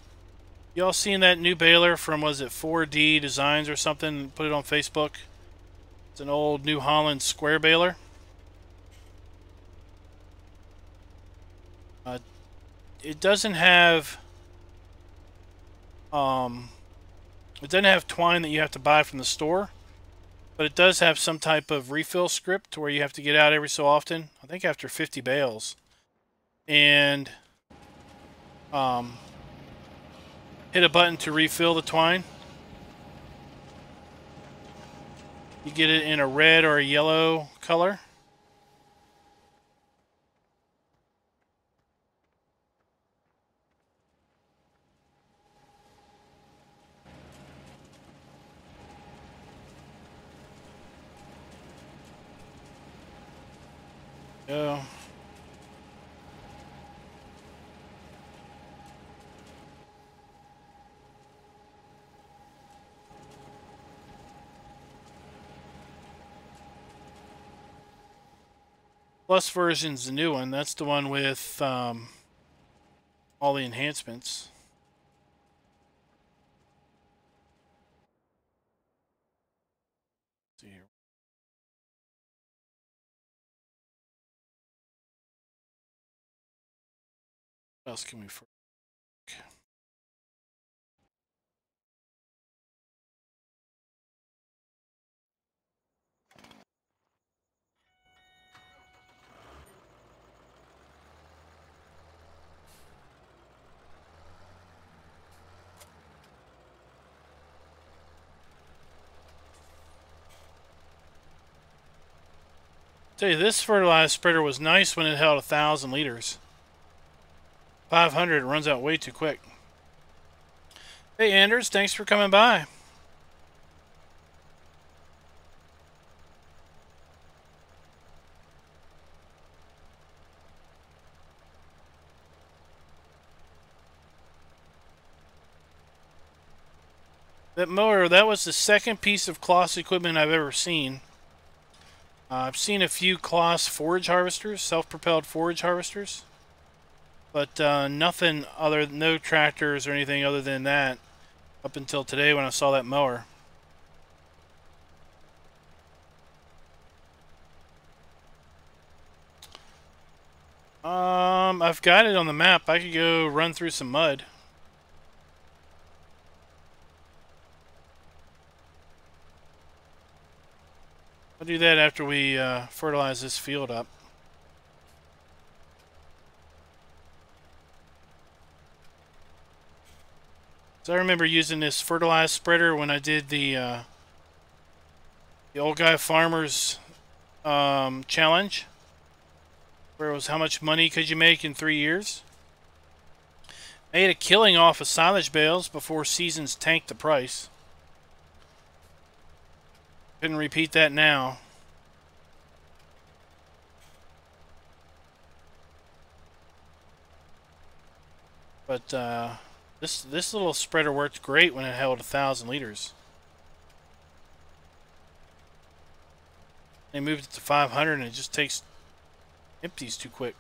Y'all seen that new baler from, was it 4D Designs or something? Put it on Facebook. It's an old New Holland square baler. It doesn't have twine that you have to buy from the store, but it does have some type of refill script where you have to get out every so often. I think after 50 bales. And hit a button to refill the twine. You get it in a red or a yellow color. Go. Plus version's the new one. That's the one with all the enhancements. Let's see here. What else can we? Tell you, this fertilizer spreader was nice when it held 1,000 liters. 500 runs out way too quick. Hey Anders, thanks for coming by. That mower, that was the second piece of Kloss equipment I've ever seen. I've seen a few Kloss forage harvesters, self-propelled forage harvesters. But nothing other, no tractors or anything other than that up until today when I saw that mower. I've got it on the map. I could go run through some mud. I'll do that after we fertilize this field up. So I remember using this fertilized spreader when I did the old guy farmers challenge, where it was how much money could you make in 3 years. Made a killing off of silage bales before seasons tanked the price. Couldn't repeat that now. But this little spreader worked great when it held 1,000 liters. They moved it to 500 and it just takes empties too quick.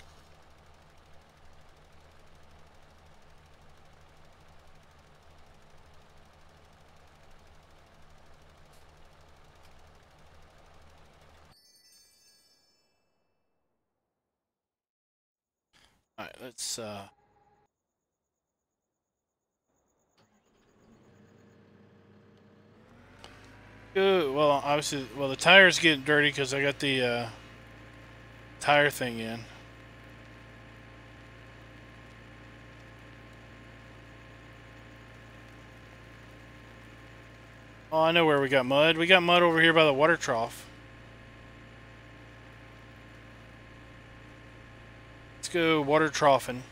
Alright, let's go. Well, obviously, well, the tire's getting dirty because I got the tire thing in. Oh, I know where we got mud. We got mud over here by the water trough. Let's go water troughing.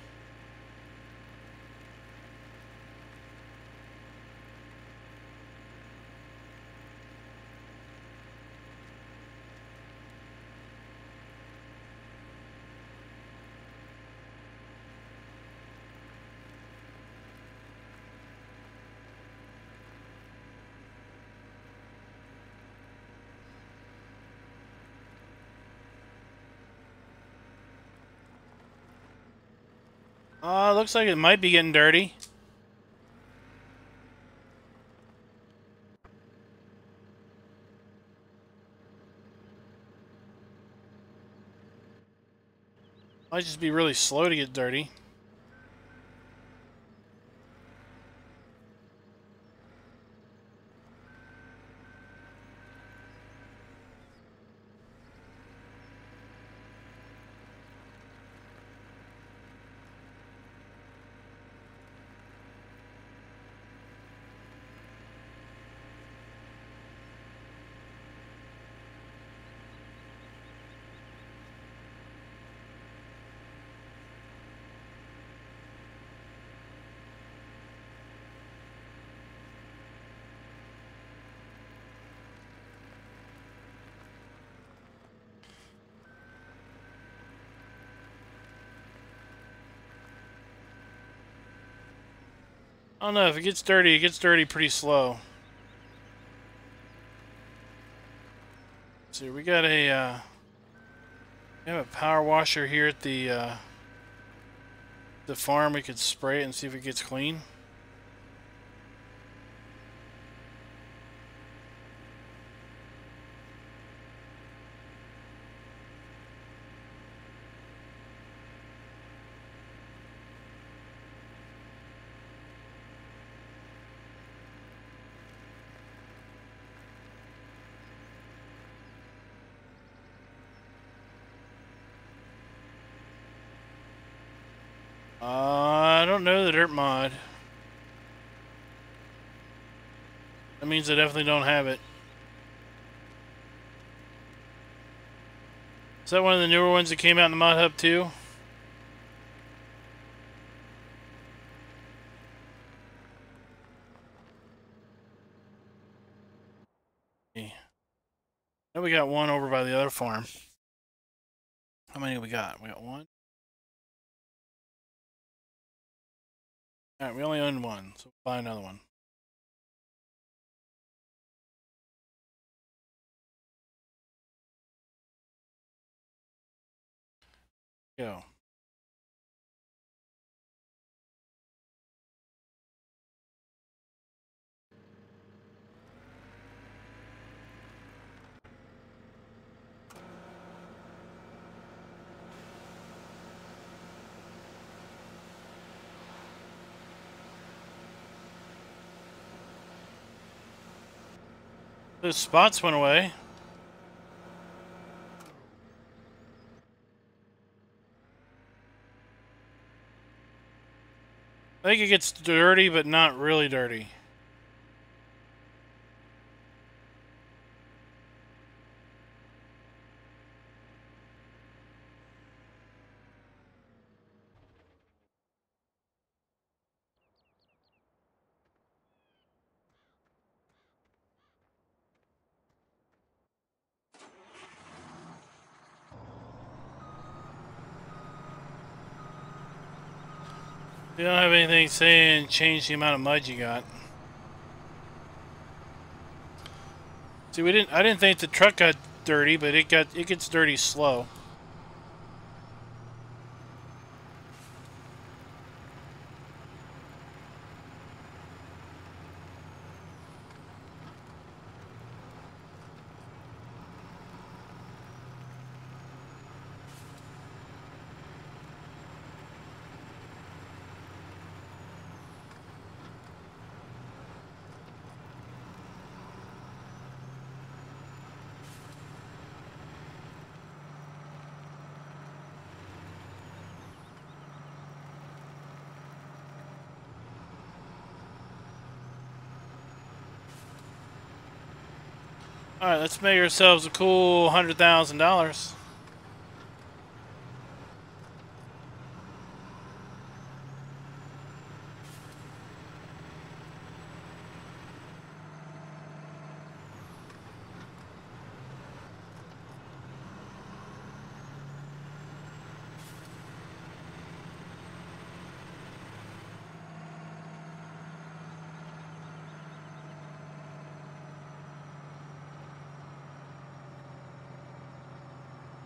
Looks like it might be getting dirty. Might just be really slow to get dirty. I don't know, if it gets dirty pretty slow. Let's see, we got a we have a power washer here at the farm. We could spray it and see if it gets clean. I don't know the dirt mod. That means I definitely don't have it. Is that one of the newer ones that came out in the Mod Hub too? Now we got one over by the other farm. How many we got? We got one. Alright, we only own one, so we'll buy another one. Go. Those spots went away. I think it gets dirty, but not really dirty. You don't have anything saying change the amount of mud you got. See, I didn't think the truck got dirty, but it gets dirty slow. Alright, let's make ourselves a cool $100,000.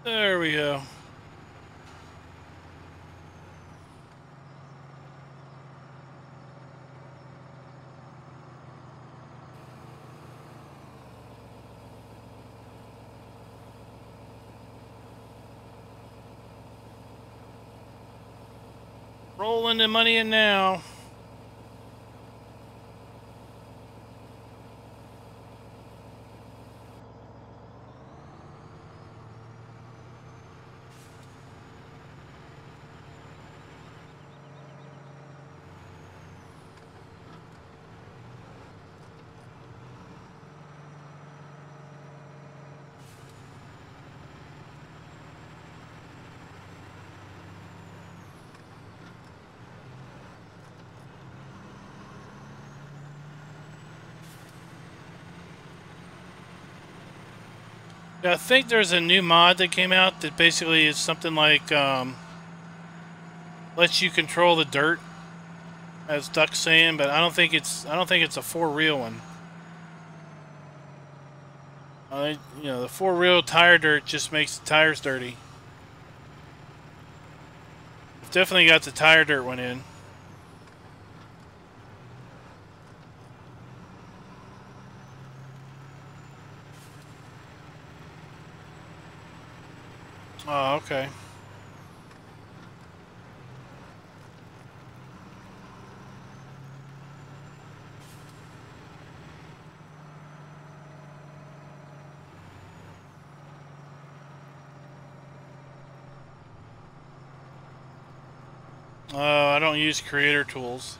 There we go. Rolling the money in now. Yeah, I think there's a new mod that came out that basically is something like lets you control the dirt, as Duck's saying, but I don't think it's a for real one. You know, the for real tire dirt just makes the tires dirty. I've definitely got the tire dirt one in. Oh, okay. I don't use creator tools.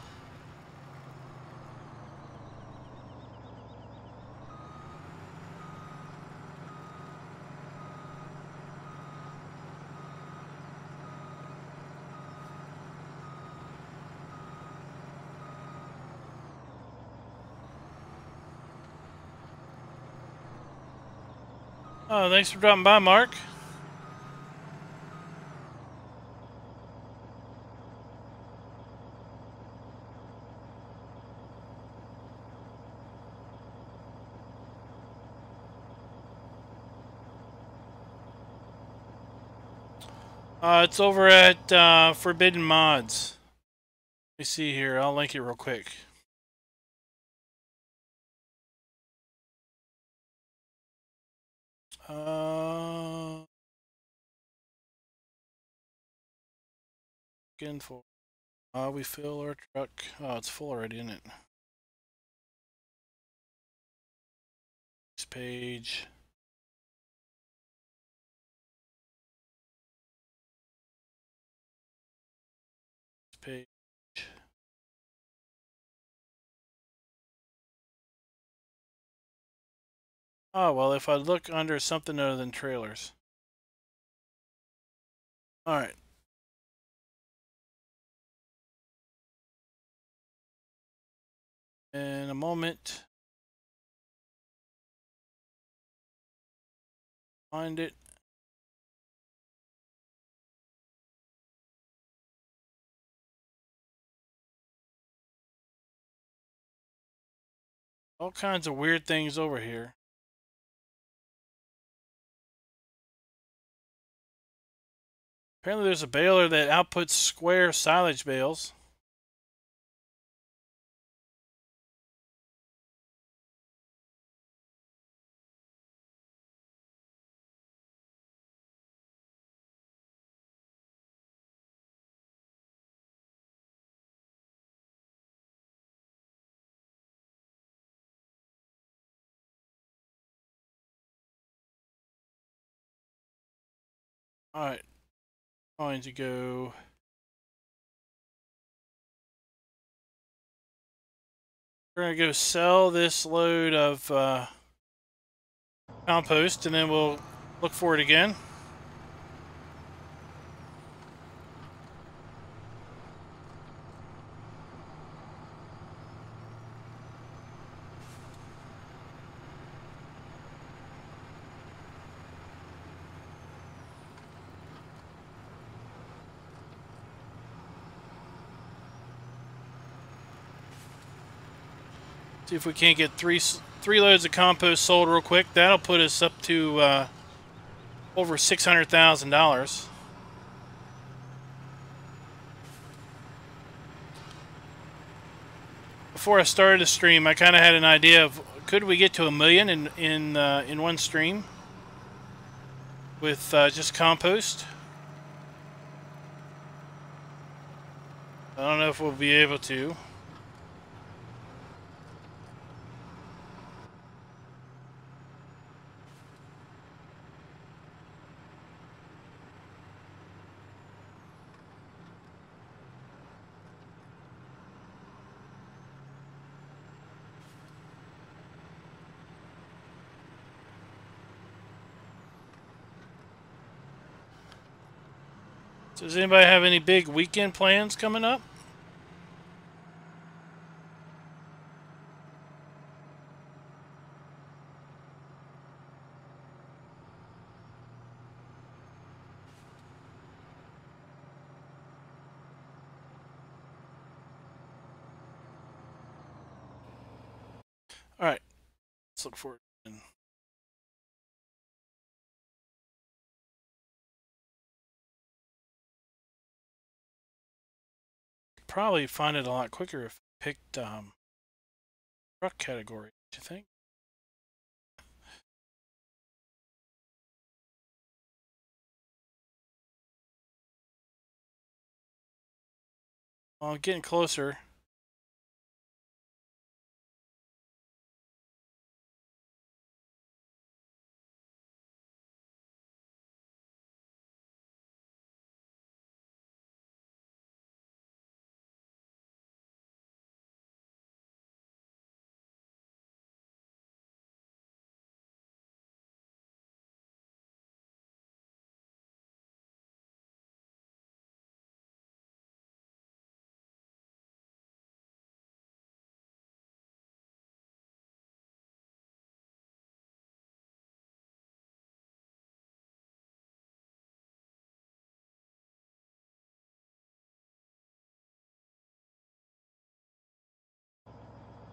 Oh, thanks for dropping by, Mark. It's over at Forbidden Mods. Let me see here. I'll link it real quick. Again for we fill our truck. Oh, it's full already, isn't it? Next page. Page. Oh, well, if I look under something other than trailers. Alright. In a moment. Find it. All kinds of weird things over here. Apparently there's a baler that outputs square silage bales. Alright. Going to go. We're going to go sell this load of compost, and then we'll look for it again. See if we can't get three loads of compost sold real quick. That'll put us up to over $600,000. Before I started the stream, I kind of had an idea of could we get to $1 million in one stream with just compost. I don't know if we'll be able to. So does anybody have any big weekend plans coming up? All right, let's look for it. Probably find it a lot quicker if I picked truck category. Do you think? Well, I'm getting closer.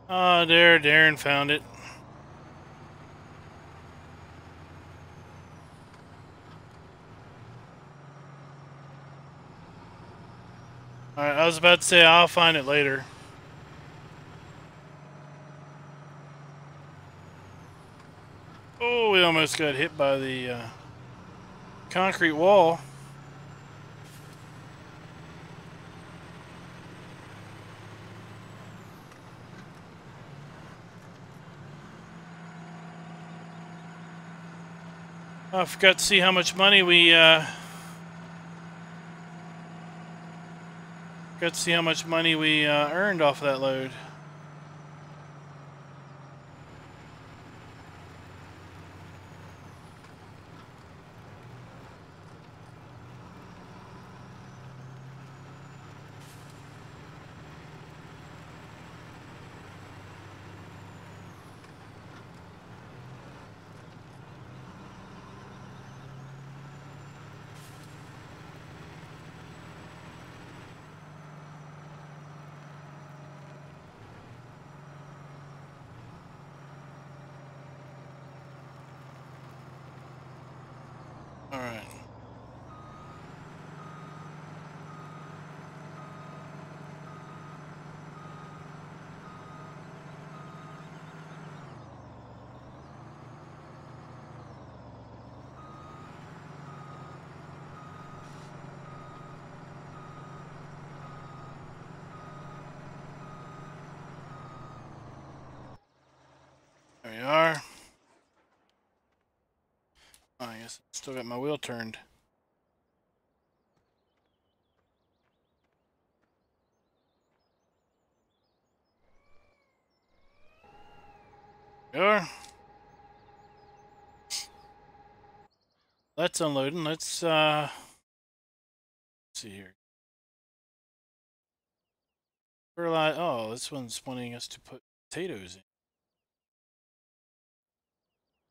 Oh, there, Darren found it. Alright, I was about to say I'll find it later. Oh, we almost got hit by the concrete wall. I forgot to see how much money we earned off of that load. All right. There we are. Oh, I guess I still got my wheel turned. Sure. That's unloading. Let's see here. Oh, this one's wanting us to put potatoes in.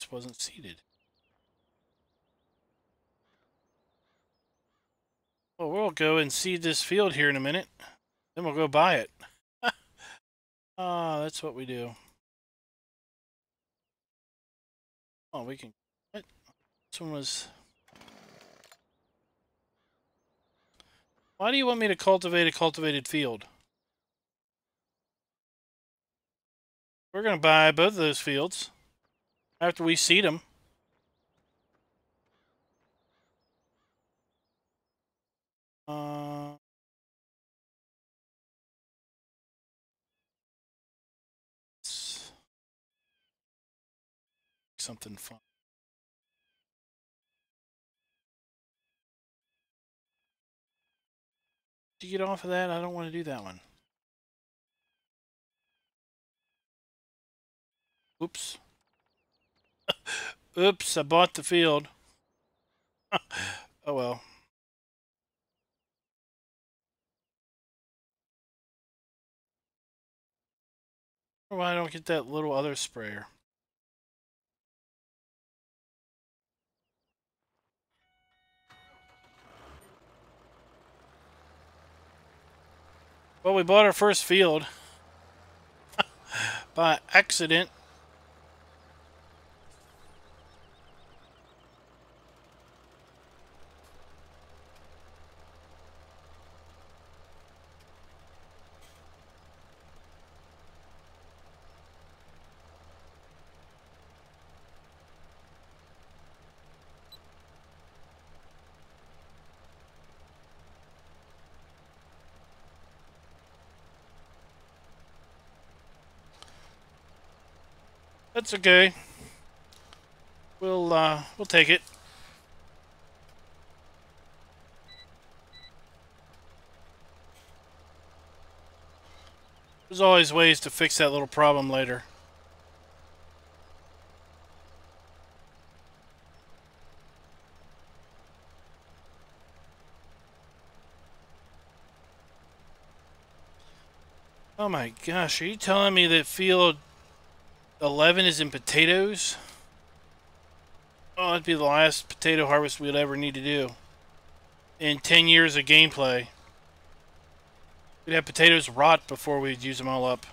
This wasn't seeded. Well, we'll go and seed this field here in a minute. Then we'll go buy it. Ah, that's what we do. Oh, we can. What? This one was. Why do you want me to cultivate a cultivated field? We're going to buy both of those fields after we seed them. Something fun. Did you get off of that? I don't want to do that one. Oops. Oops, I bought the field. Oh well. Why I don't get that little other sprayer? Well, we bought our first field by accident. That's okay. We'll take it. There's always ways to fix that little problem later. Oh my gosh, are you telling me that field 11 is in potatoes? Oh, that'd be the last potato harvest we'd ever need to do. In 10 years of gameplay. We'd have potatoes rot before we'd use them all up.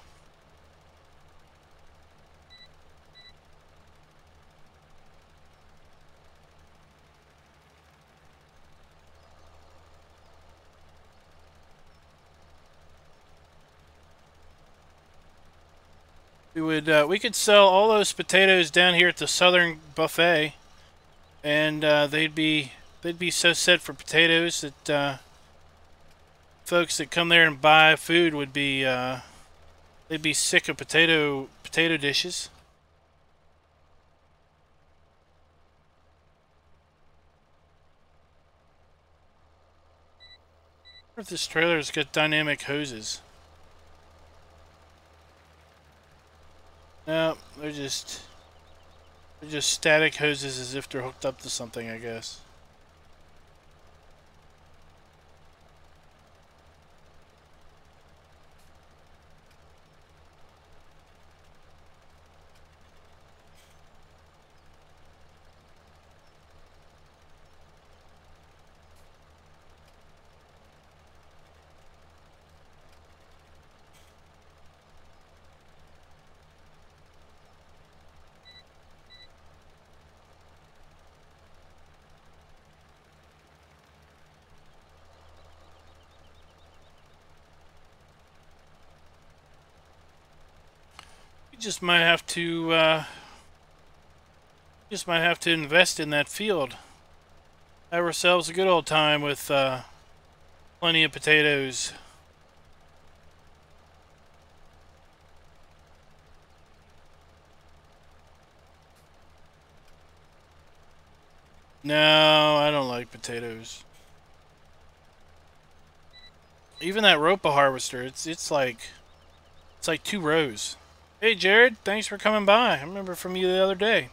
We could sell all those potatoes down here at the Southern Buffet, and they'd be so set for potatoes that folks that come there and buy food would be they'd be sick of potato dishes. If this trailer's got dynamic hoses. No, they're just static hoses as if they're hooked up to something, I guess. Just might have to invest in that field. Have ourselves a good old time with plenty of potatoes. No, I don't like potatoes. Even that ropa harvester, it's like 2 rows. Hey Jared, thanks for coming by. I remember from you the other day.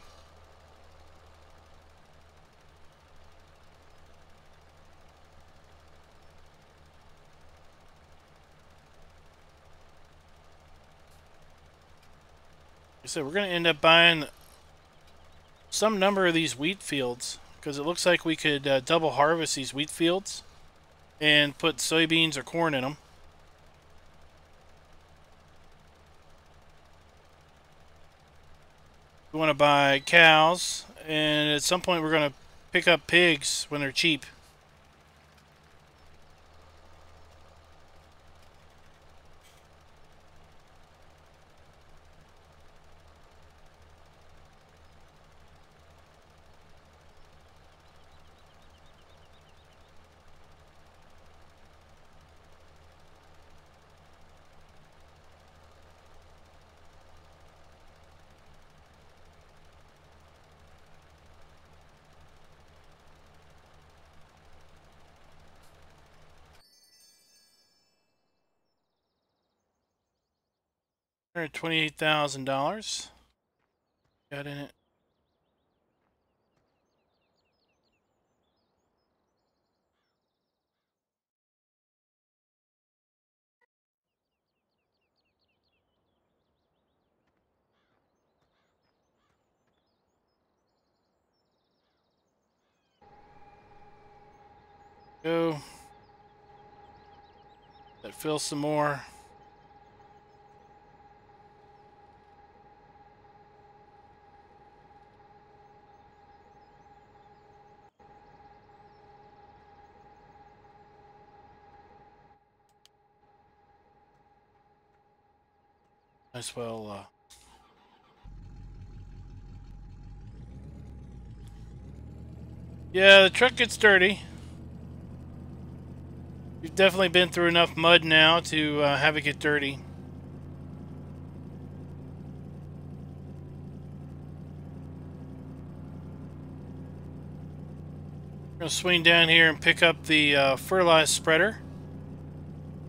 Like I said, we're going to end up buying some number of these wheat fields because it looks like we could double harvest these wheat fields and put soybeans or corn in them. We want to buy cows, and at some point we're going to pick up pigs when they're cheap. $128,000 got in it. Go. That fills some more. As well. Yeah, the truck gets dirty. We've definitely been through enough mud now to have it get dirty. We're going to swing down here and pick up the fertilizer spreader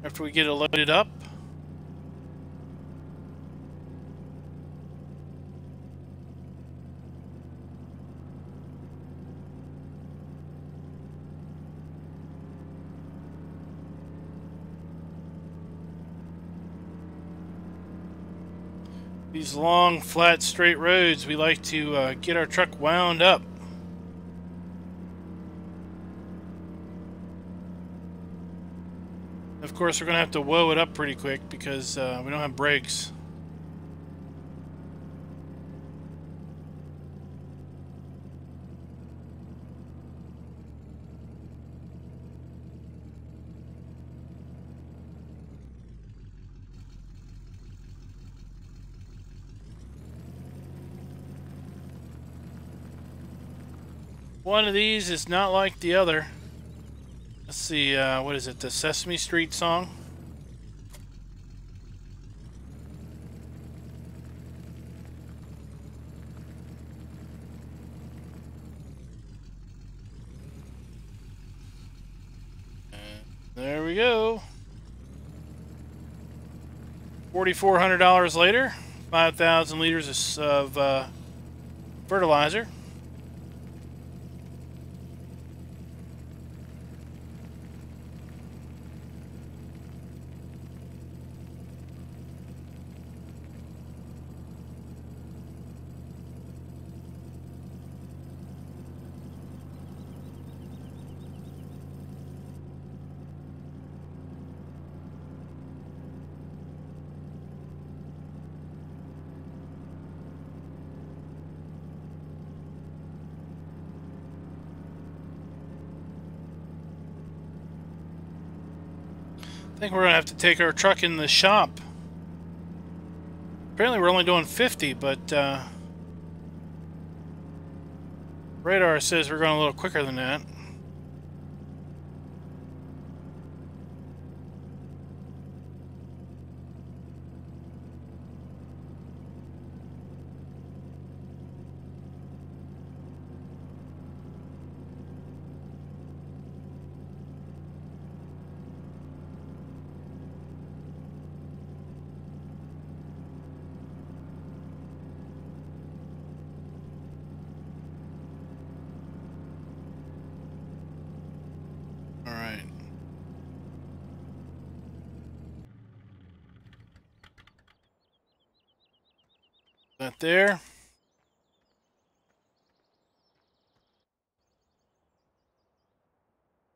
after we get it loaded up. These long, flat, straight roads, we like to get our truck wound up. Of course, we're going to have to whoa it up pretty quick because we don't have brakes. One of these is not like the other. Let's see, what is it, the Sesame Street song? There we we go. $4,400 later, 5,000 liters of fertilizer. I think we're going to have to take our truck in the shop. Apparently we're only doing 50, but radar says we're going a little quicker than that. Alright. That there.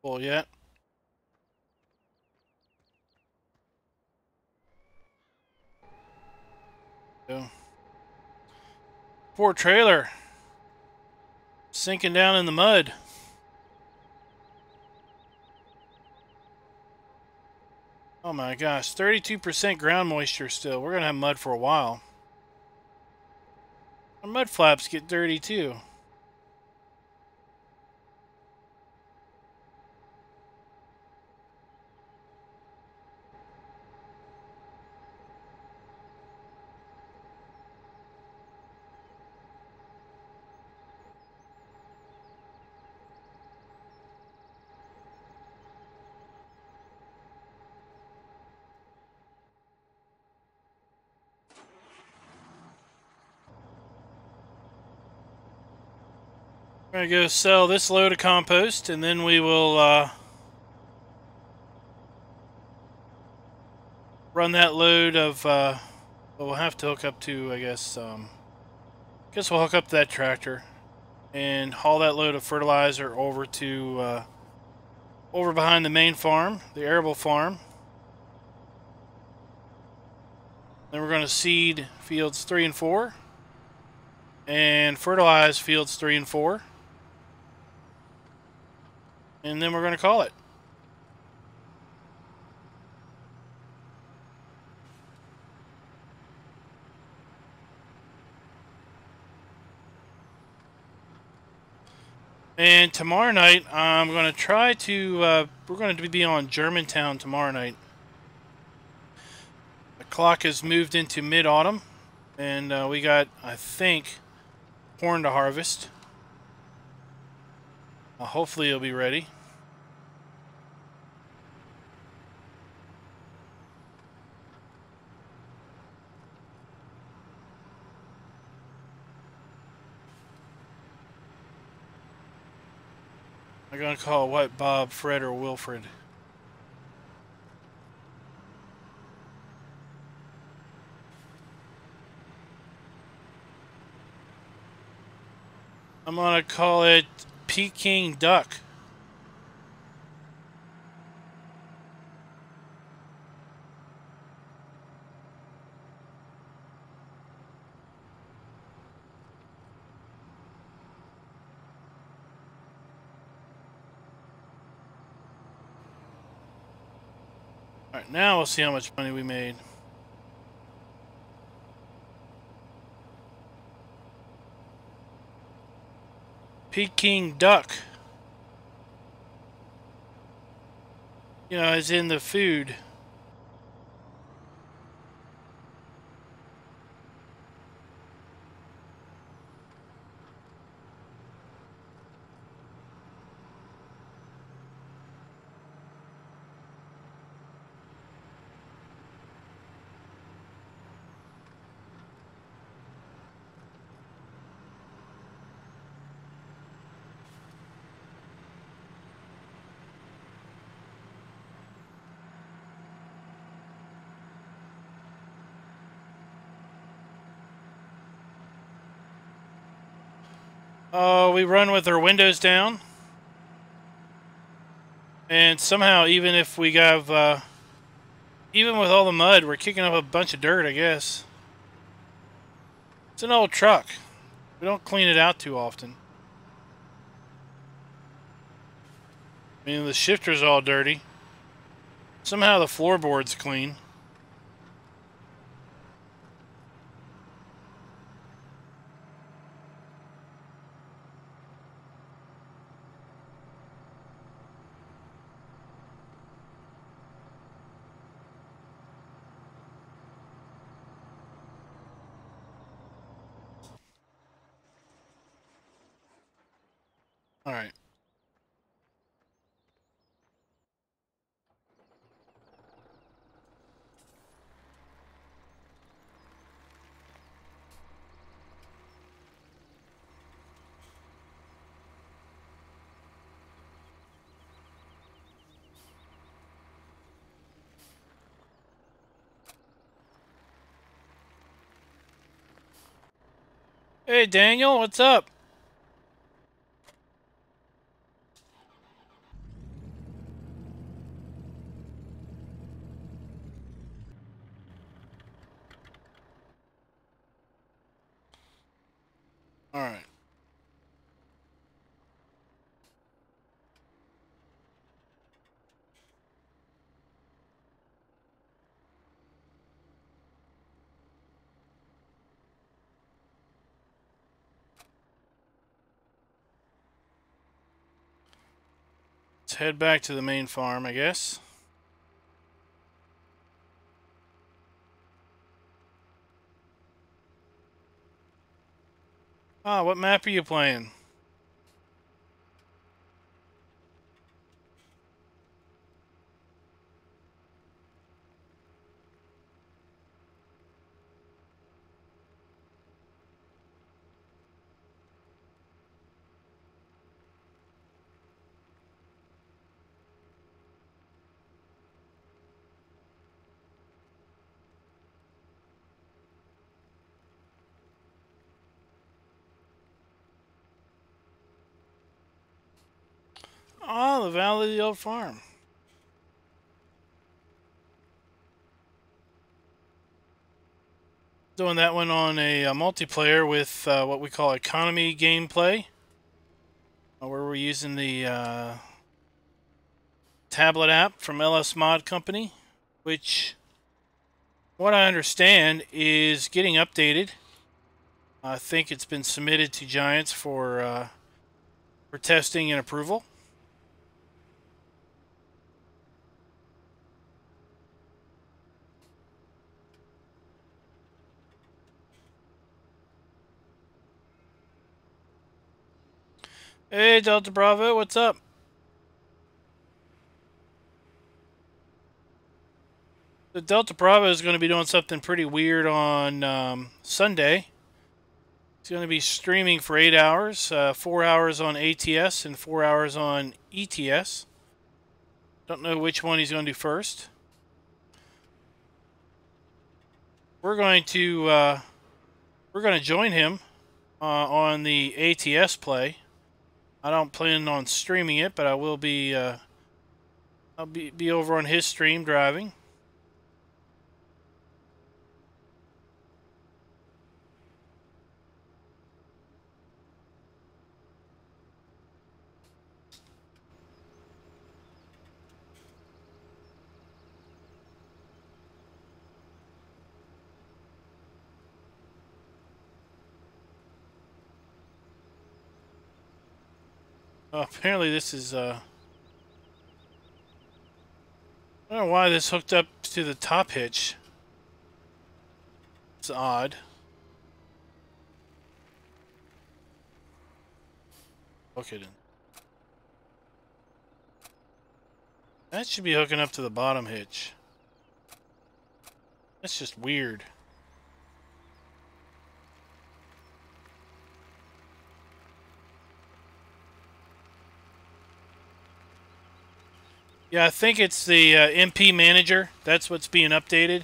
Full yet. Go. Poor trailer. Sinking down in the mud. Oh my gosh, 32% ground moisture still. We're going to have mud for a while. Our mud flaps get dirty too. We're going to go sell this load of compost, and then we will run that load of, we'll have to hook up to, I guess we'll hook up to that tractor and haul that load of fertilizer over to, over behind the main farm, the arable farm. Then we're going to seed fields 3 and 4 and fertilize fields 3 and 4. And then we're going to call it. And tomorrow night, I'm going to try to, we're going to be on Germantown tomorrow night. The clock has moved into mid-autumn, and we got, I think, corn to harvest. Hopefully it'll be ready. I'm going to call what, Bob, Fred, or Wilfred? I'm going to call it Peking Duck. Alright, now we'll see how much money we made. Peking duck. You know, as in the food. We run with our windows down. And somehow, even if we have, even with all the mud, we're kicking up a bunch of dirt, I guess. It's an old truck. We don't clean it out too often. I mean, the shifter's all dirty. Somehow the floorboard's clean. All right. Hey, Daniel, what's up? All right. Let's head back to the main farm, I guess. Ah, what map are you playing? Oh, the Valley of the Old Farm. Doing that one on a multiplayer with what we call economy gameplay, where we're using the tablet app from LS Mod Company, which, what I understand, is getting updated. I think it's been submitted to Giants for testing and approval. Hey, Delta Bravo, what's up? The Delta Bravo is going to be doing something pretty weird on Sunday. It's going to be streaming for 8 hours, 4 hours on ATS and 4 hours on ETS. Don't know which one he's going to do first. We're going to join him on the ATS play. I don't plan on streaming it, but I will be. I'll be over on his stream driving. Apparently this is, I don't know why this hooked up to the top hitch. It's odd. Hook it in. That should be hooking up to the bottom hitch. That's just weird. Yeah, I think it's the MP manager. That's what's being updated.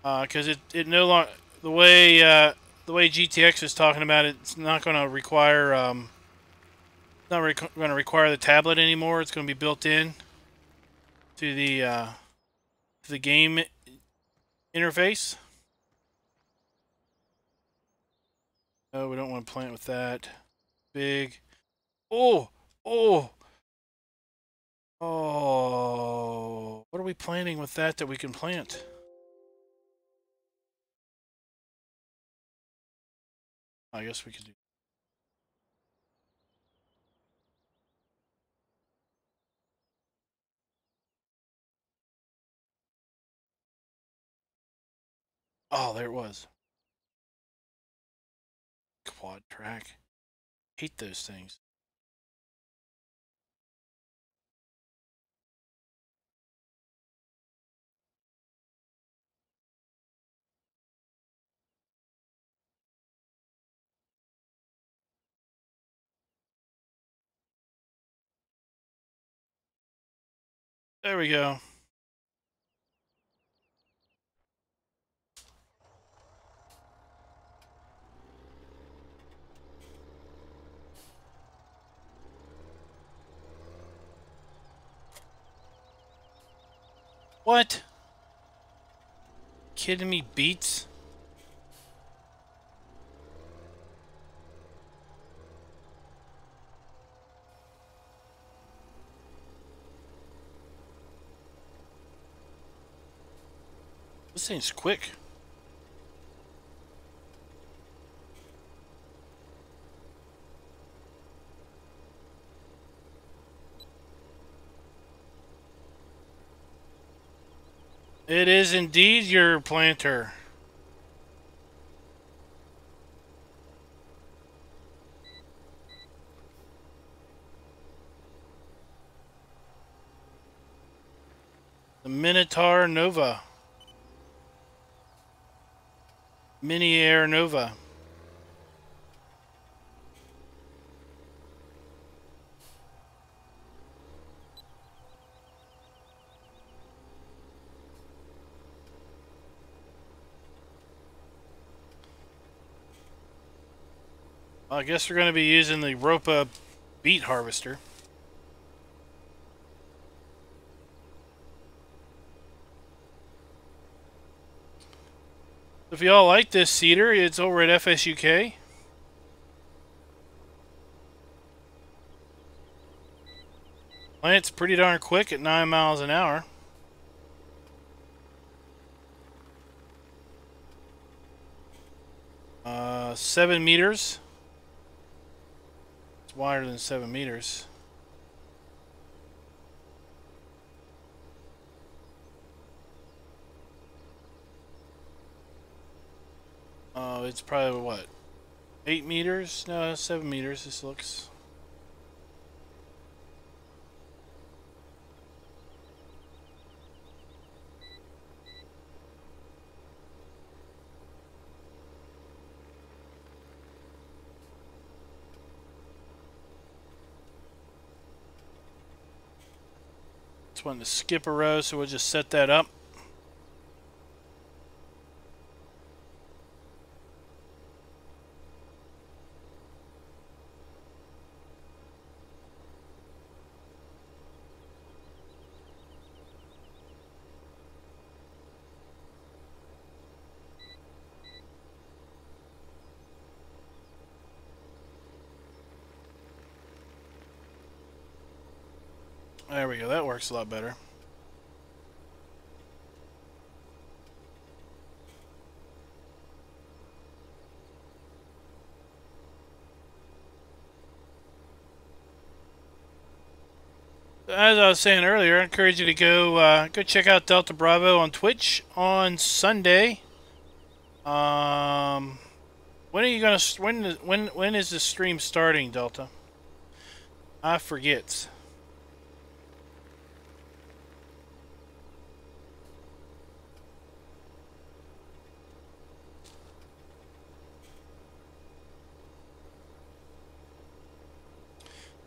Because it no longer, the way the way GTX is talking about it, it's not going to require going to require the tablet anymore. It's going to be built in to the game interface. No, we don't want to plant with that. Big. Oh, oh, oh! What are we planting with that we can plant? I guess we could do. Oh, there it was. Quad track. Hate those things. There we go. What? Kidding me, beats? This thing's quick. It is indeed your planter. The Minotaur Nova. Mini Air Nova. Well, I guess we're going to be using the Ropa beet harvester. If y'all like this seeder, it's over at FSUK. Plant's pretty darn quick at 9 miles an hour. Uh, 7 meters. It's wider than 7 meters. Oh, it's probably what? 8 meters? No, 7 meters, this looks. Just wanted to skip a row, so we'll just set that up. There we go, that works a lot better. As I was saying earlier, I encourage you to go check out Delta Bravo on Twitch on Sunday. When are you gonna when is the stream starting, Delta? I forget.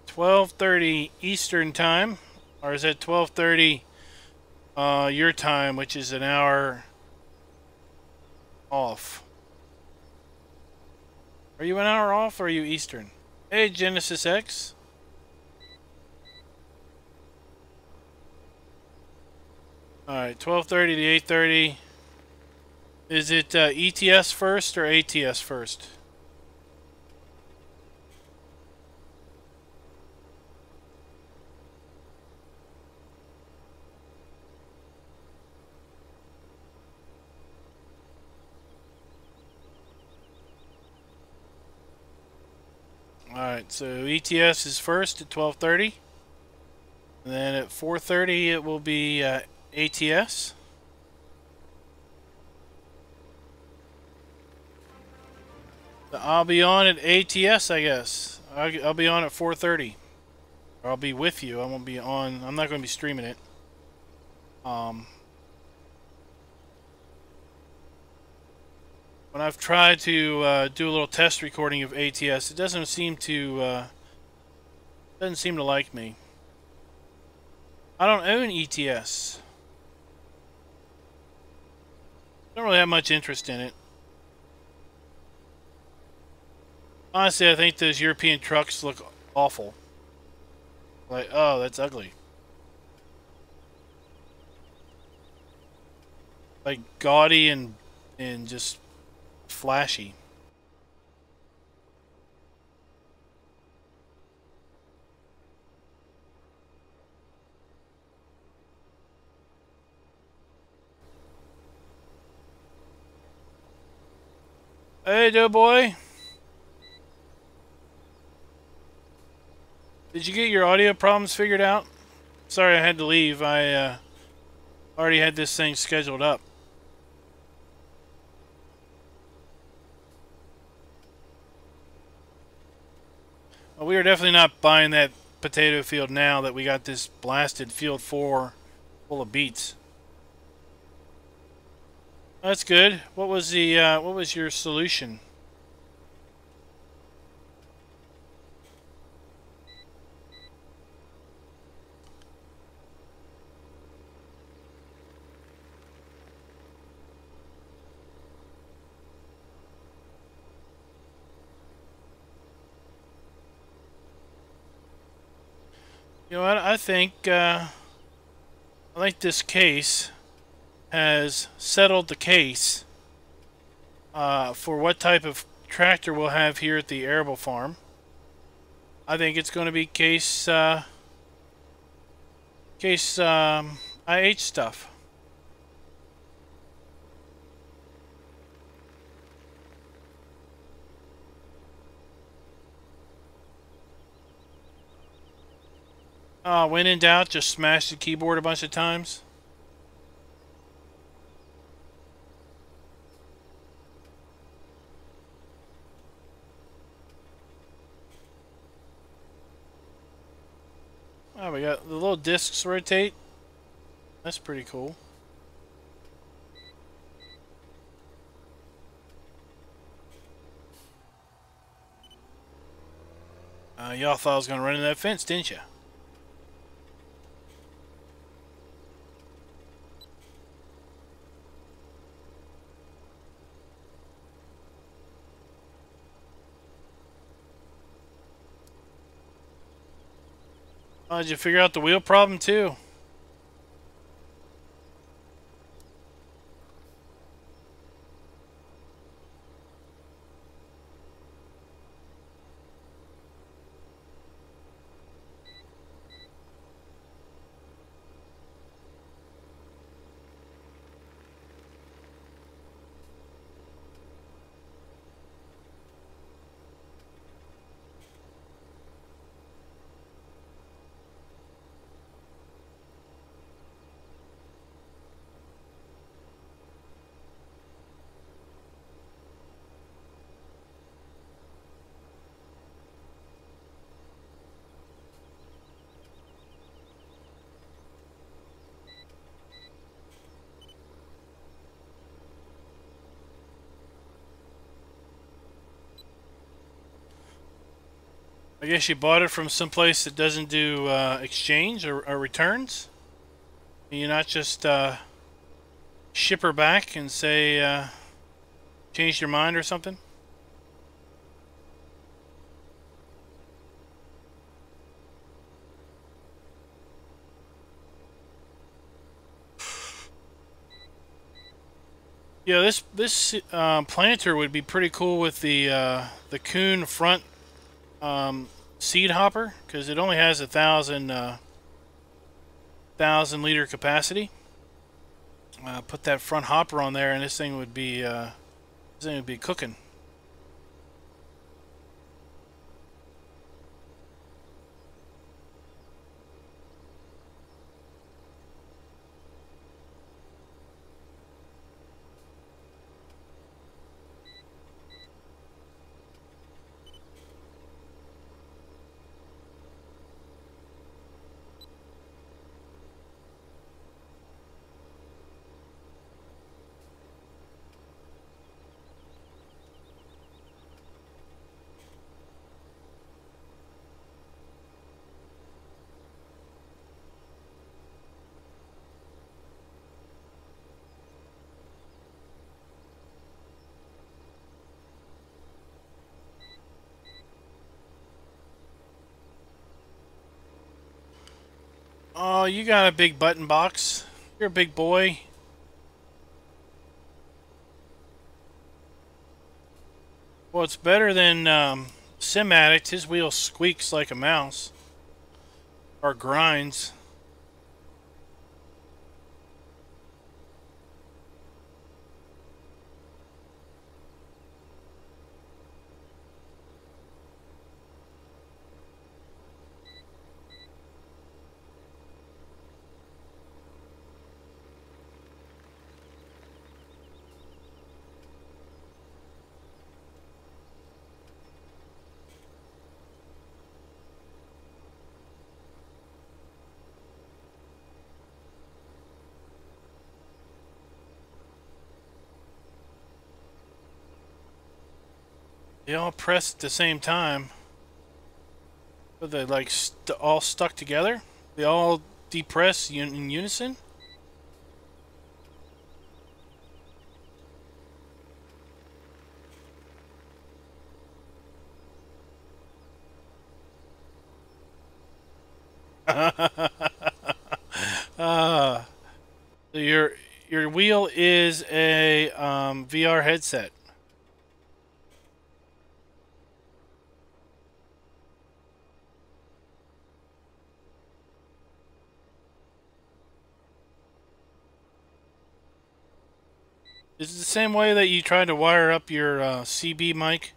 $12:30 Eastern time, or is it 12:30 your time, which is an hour off? Are you an hour off or are you Eastern? Hey, Genesis X. Alright, 12:30 to 8:30. Is it ETS first or ATS first? Alright, so ETS is first at 12:30. And then at 4:30 it will be ATS. So I'll be on at ATS, I guess. I'll be on at 4:30. Or I'll be with you. I won't be on. I'm not going to be streaming it. When I've tried to do a little test recording of ATS, it doesn't seem to like me. I don't own ETS. Don't really have much interest in it. Honestly, I think those European trucks look awful. Like, oh, that's ugly. Like gaudy and just flashy. Hey, DoughBoy. Did you get your audio problems figured out? Sorry I had to leave. I already had this thing scheduled up. Well, we are definitely not buying that potato field now that we got this blasted field 4 full of beets. That's good. What was your solution? You know what? I think this case has settled the case for what type of tractor we'll have here at the arable farm. I think it's going to be case IH stuff. When in doubt, just smash the keyboard a bunch of times. Oh, we got the little discs rotate. That's pretty cool. Y'all thought I was going to run into that fence, didn't you? Did you figure out the wheel problem too? I guess you bought it from someplace that doesn't do exchange or returns. And you not just ship her back and say changed your mind or something. Yeah, this planter would be pretty cool with the Kuhn front seed hopper, because it only has 1,000 liter capacity. Put that front hopper on there, and this thing would be cooking. Oh, you got a big button box. You're a big boy. Well, it's better than Sim Addict. His wheel squeaks like a mouse. Or grinds. They all press at the same time. But they like all stuck together? They all depress in unison? uh, your wheel is a VR headset. Is it the same way that you tried to wire up your CB mic?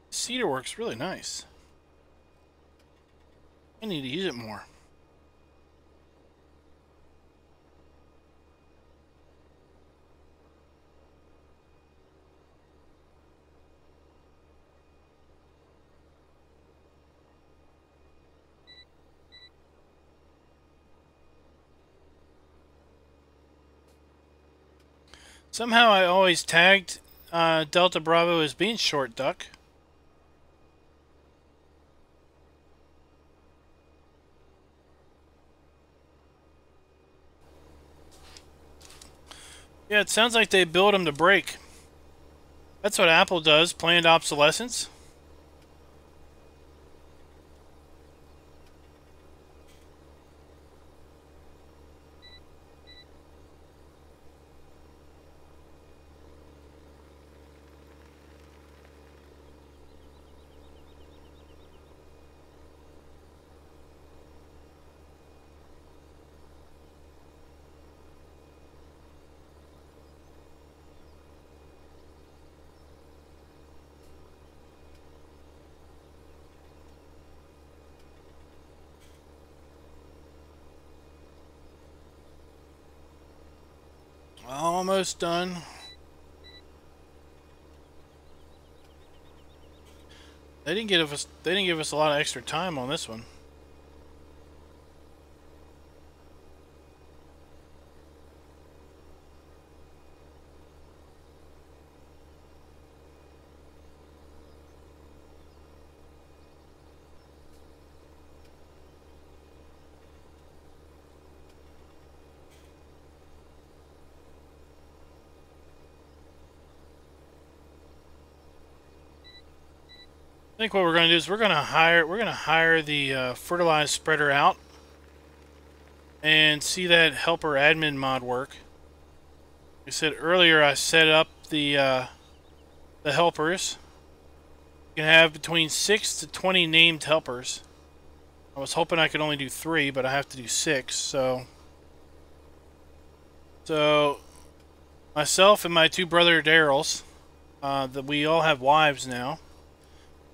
Cedar works really nice. I need to use it more. Somehow I always tagged Delta Bravo as being short duck. Yeah, it sounds like they build them to break. That's what Apple does, planned obsolescence. Almost done. They didn't give us a lot of extra time on this one. I think what we're going to do is we're going to hire the fertilized spreader out and see that helper admin mod work. Like I said earlier, I set up the helpers. You can have between 6 to 20 named helpers. I was hoping I could only do 3, but I have to do 6. So myself and my two brother Daryls, that we all have wives now,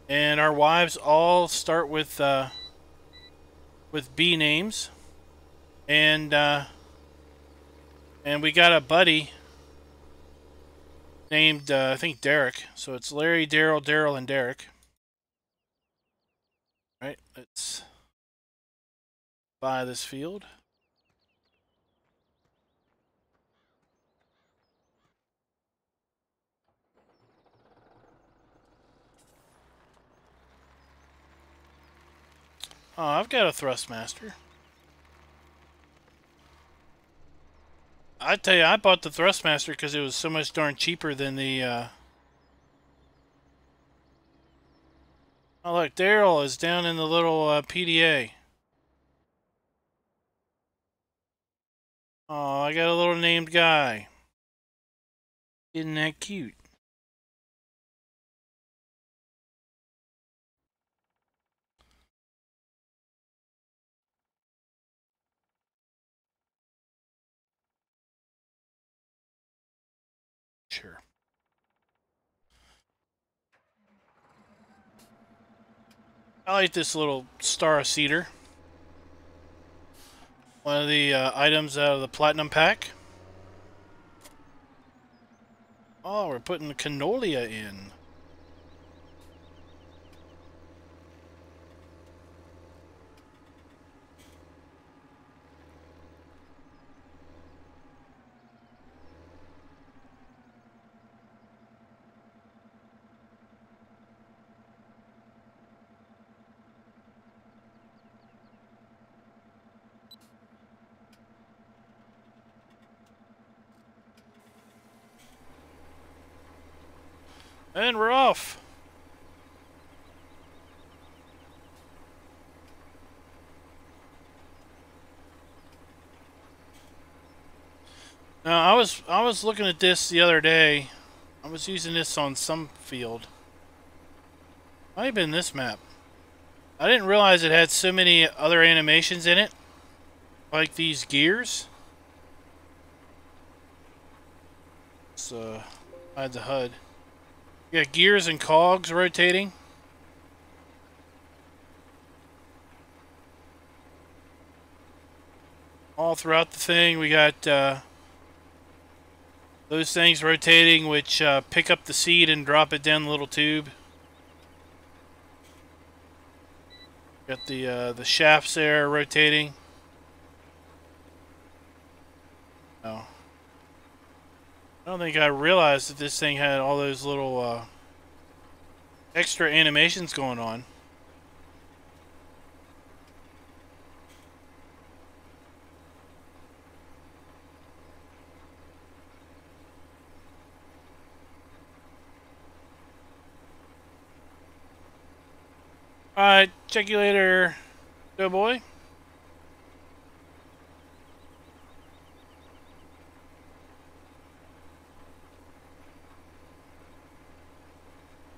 and our wives all start with B names, and we got a buddy named I think Derek. So it's Larry, Daryl, and Derek. Right, let's buy this field. Oh, I've got a Thrustmaster. I tell you, I bought the Thrustmaster because it was so much darn cheaper than the. Oh, look, Daryl is down in the little PDA. Oh, I got a little named guy. Isn't that cute? Sure. I like this little Star Seeder. One of the items out of the Platinum Pack. Oh, we're putting the Canolia in. And we're off. Now, I was looking at this the other day. I was using this on some field. Might have been this map. I didn't realize it had so many other animations in it, like these gears. So, hide the HUD. You got gears and cogs rotating. All throughout the thing, we got those things rotating, which pick up the seed and drop it down the little tube. Got the shafts there rotating. Oh, I don't think I realized that this thing had all those little extra animations going on. Alright, check you later, DoughBoy.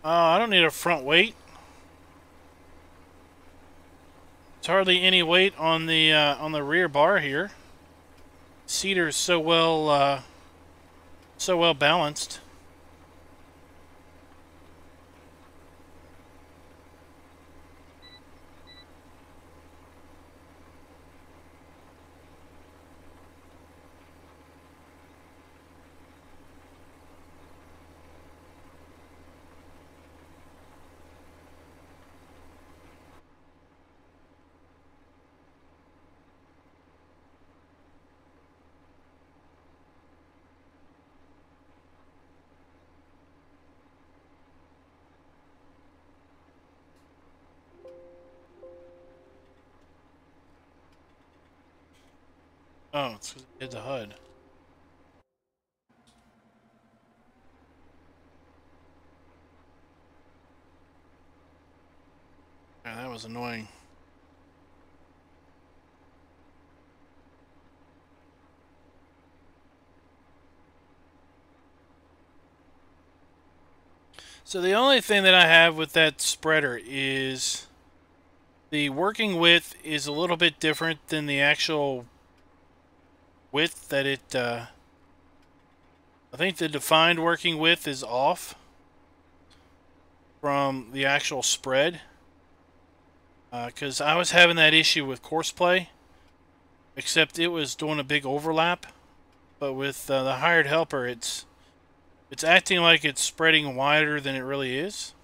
I don't need a front weight. There's hardly any weight on the rear bar here. Cedar is so well balanced. Oh, it's because it hit the HUD. Yeah, that was annoying. So the only thing that I have with that spreader is the working width is a little bit different than the actual width that it, I think the defined working width is off from the actual spread. Because I was having that issue with Courseplay, except it was doing a big overlap. But with the hired helper, it's acting like it's spreading wider than it really is.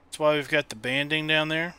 That's why we've got the banding down there.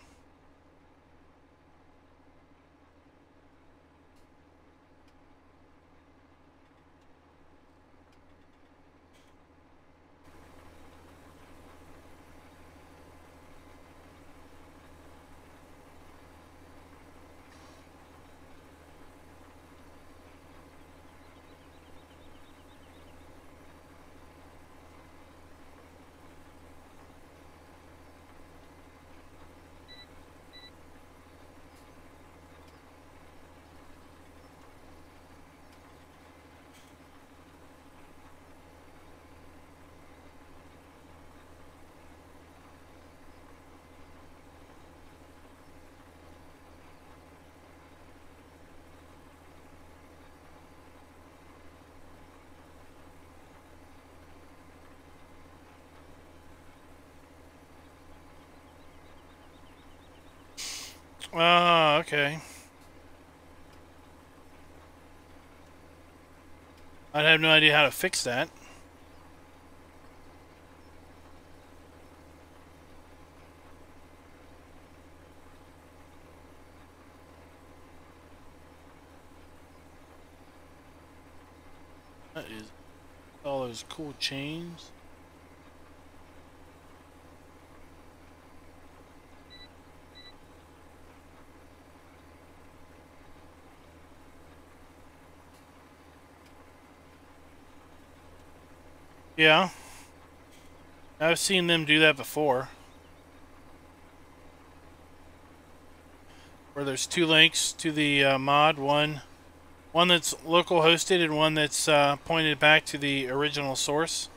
Ah, okay. I'd have no idea how to fix that. That is all those cool chains. Yeah, I've seen them do that before. Where there's two links to the mod, one that's local hosted and one that's pointed back to the original source.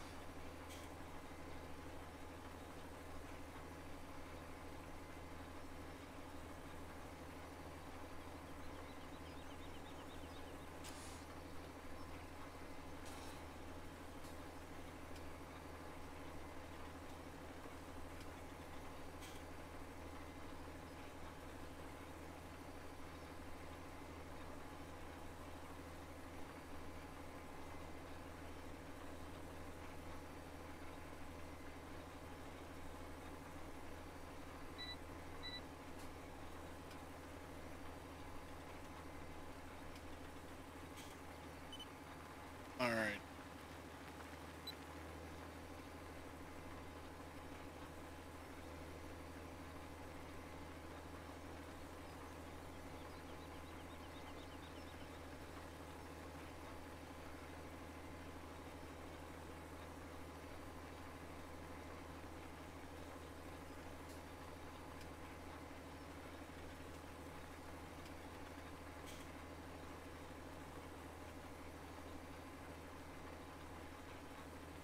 Alright.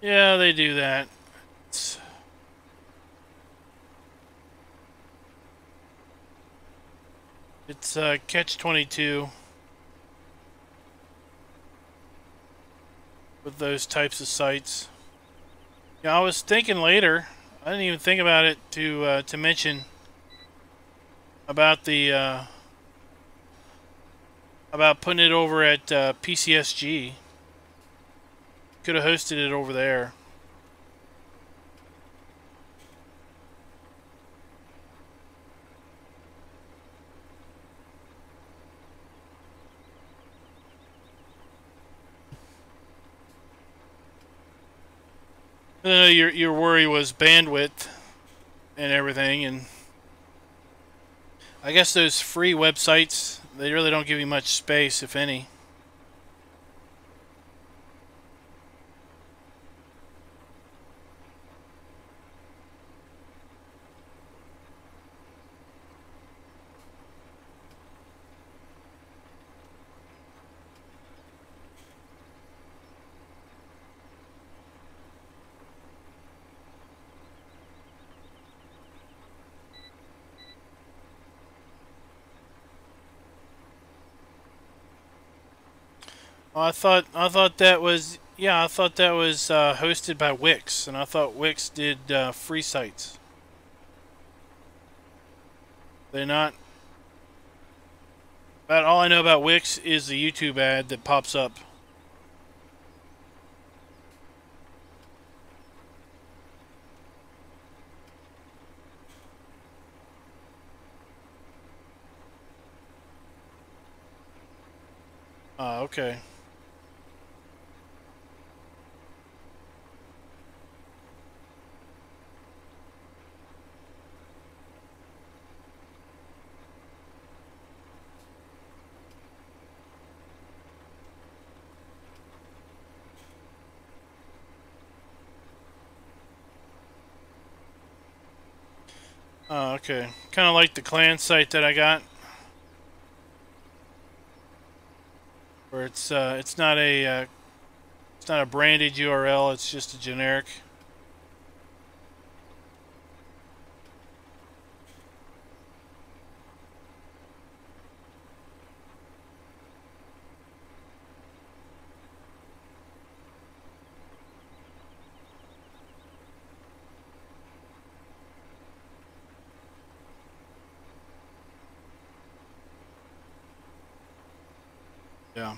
Yeah, they do that. It's catch-22 with those types of sites. Yeah, I was thinking later. I didn't even think about it to mention about the about putting it over at PCSG. Could have hosted it over there. Your worry was bandwidth and everything, and I guess those free websites, they really don't give you much space, if any. Oh, I thought that was, yeah, I thought that was hosted by Wix, and I thought Wix did free sites. They're not. About all I know about Wix is the YouTube ad that pops up. Okay. Okay. Kind of like the clan site that I got, where it's not a branded URL. It's just a generic. Yeah.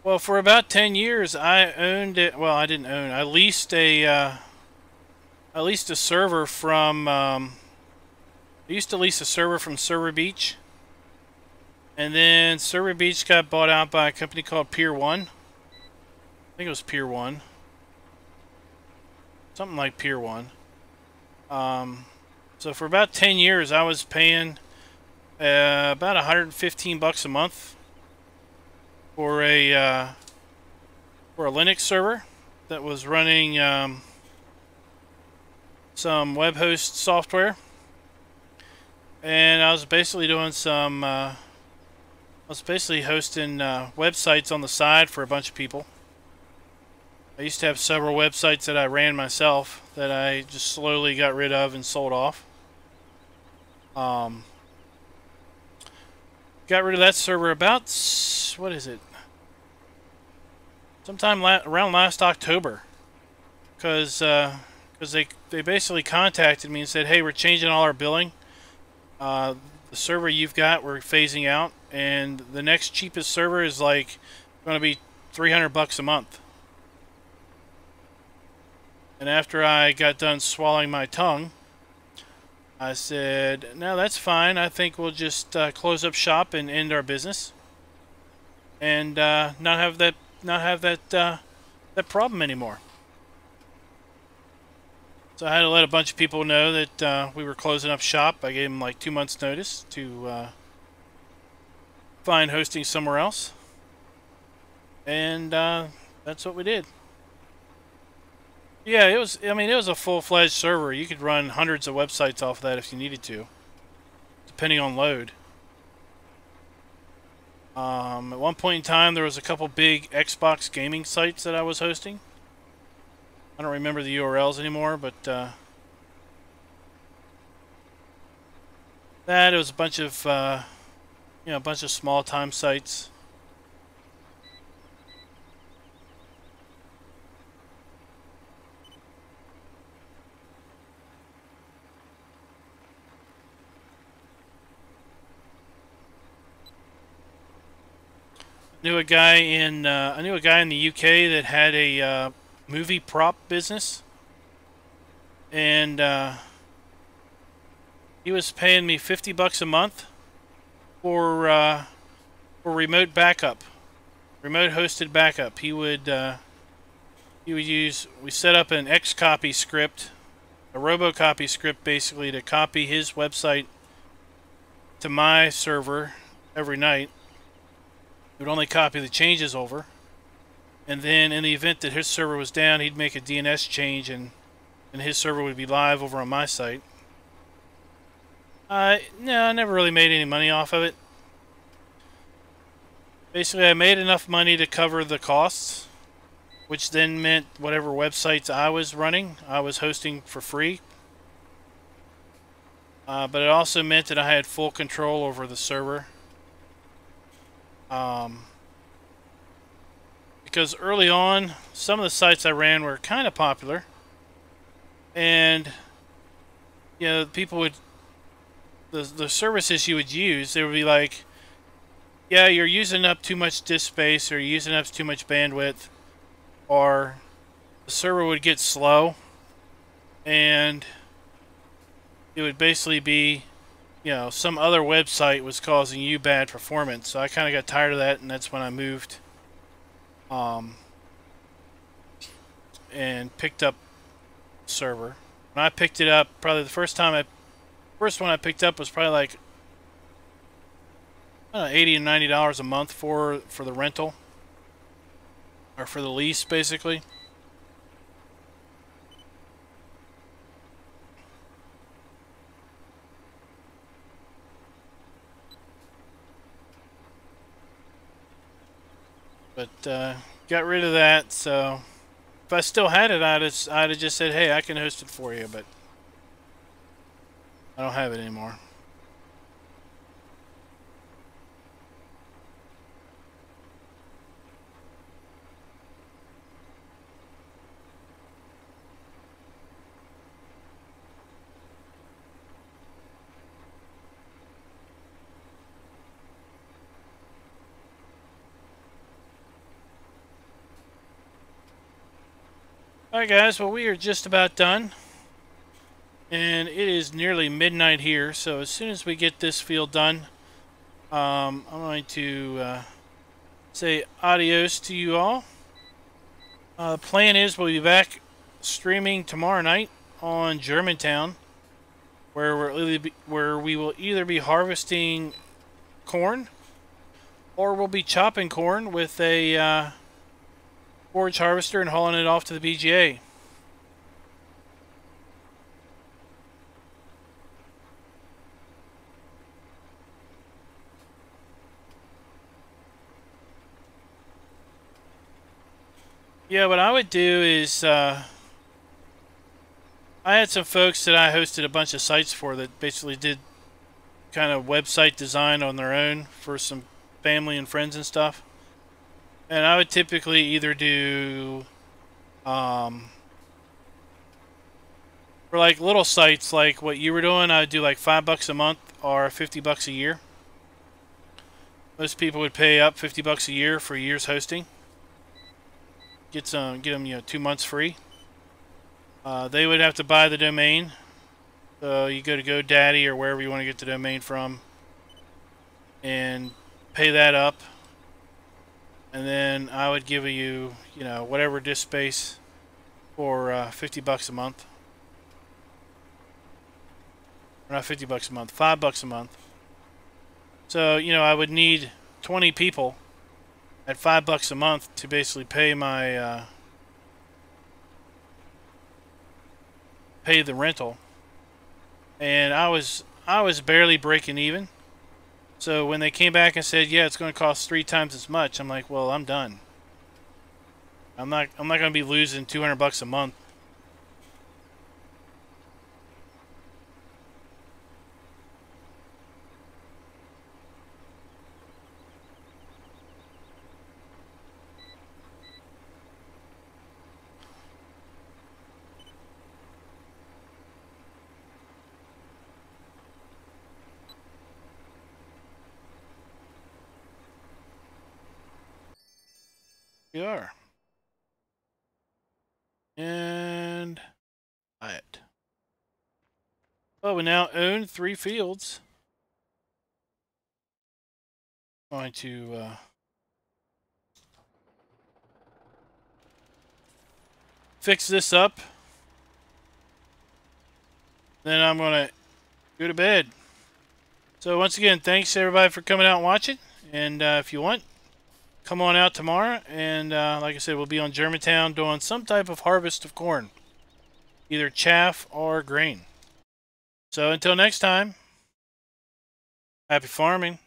Well, for about 10 years, I owned it. Well, I didn't own. I leased a server from. I used to lease a server from Server Beach, and then Server Beach got bought out by a company called Pier One. I think it was Pier One, something like Pier One. So for about 10 years, I was paying about 115 bucks a month for a Linux server that was running some web host software, and I was basically doing some. I was basically hosting websites on the side for a bunch of people. I used to have several websites that I ran myself that I just slowly got rid of and sold off. Got rid of that server about, what is it? Sometime around last October, because they basically contacted me and said, hey, we're changing all our billing. The server you've got, we're phasing out, and the next cheapest server is like going to be 300 bucks a month. And after I got done swallowing my tongue, I said, no, that's fine. I think we'll just close up shop and end our business, and not have that problem anymore. So I had to let a bunch of people know that we were closing up shop. I gave them like 2 months notice to find hosting somewhere else, and that's what we did. Yeah, it was. I mean, it was a full-fledged server. You could run hundreds of websites off of that if you needed to, depending on load. At one point in time, there was a couple big Xbox gaming sites that I was hosting. I don't remember the URLs anymore, but that it was a bunch of a bunch of small-time sites. I knew a guy in the UK that had a movie prop business, and he was paying me 50 bucks a month for remote backup, remote hosted backup. He would use. We set up an Xcopy script, a robocopy script, basically to copy his website to my server every night. He would only copy the changes over, and then in the event that his server was down, he'd make a DNS change, and his server would be live over on my site. No, I never really made any money off of it. Basically, I made enough money to cover the costs, which then meant whatever websites I was running, I was hosting for free. but it also meant that I had full control over the server. Because early on, some of the sites I ran were kind of popular, and you know, people would the services you would use, they would be like, yeah, you're using up too much disk space, or you're using up too much bandwidth, or the server would get slow, and it would basically be, you know, some other website was causing you bad performance. So I kind of got tired of that, and that's when I moved and picked up server. When I picked it up, probably the first one I picked up was probably like, I don't know, $80 and $90 a month for the rental, or for the lease, basically. But got rid of that. So if I still had it, I'd have just said, hey, I can host it for you, but I don't have it anymore. Alright guys, well, we are just about done, and it is nearly midnight here, so as soon as we get this field done, I'm going to say adios to you all. The plan is we'll be back streaming tomorrow night on Germantown, where we will either be harvesting corn, or we'll be chopping corn with a forage harvester and hauling it off to the BGA. Yeah, what I would do is I had some folks that I hosted a bunch of sites for that basically did kind of website design on their own for some family and friends and stuff. And I would typically either do, for like little sites like what you were doing, I would do like $5 a month or $50 a year. Most people would pay up $50 a year for a year's hosting. Get them, 2 months free. They would have to buy the domain. So you go to GoDaddy or wherever you want to get the domain from, and pay that up. And then I would give you, whatever disk space for $50 a month. Or not $50 a month, $5 a month. So, I would need 20 people at $5 a month to basically pay my pay the rental. And I was barely breaking even. So when they came back and said, yeah, it's going to cost 3 times as much, I'm like, well, I'm done. I'm not going to be losing $200 a month. We are. And buy it. Well, we now own 3 fields. I'm going to fix this up. Then I'm going to go to bed. So once again, thanks everybody for coming out and watching. And if you want, come on out tomorrow, and like I said, we'll be on Germantown doing some type of harvest of corn. Either chaff or grain. So until next time, happy farming.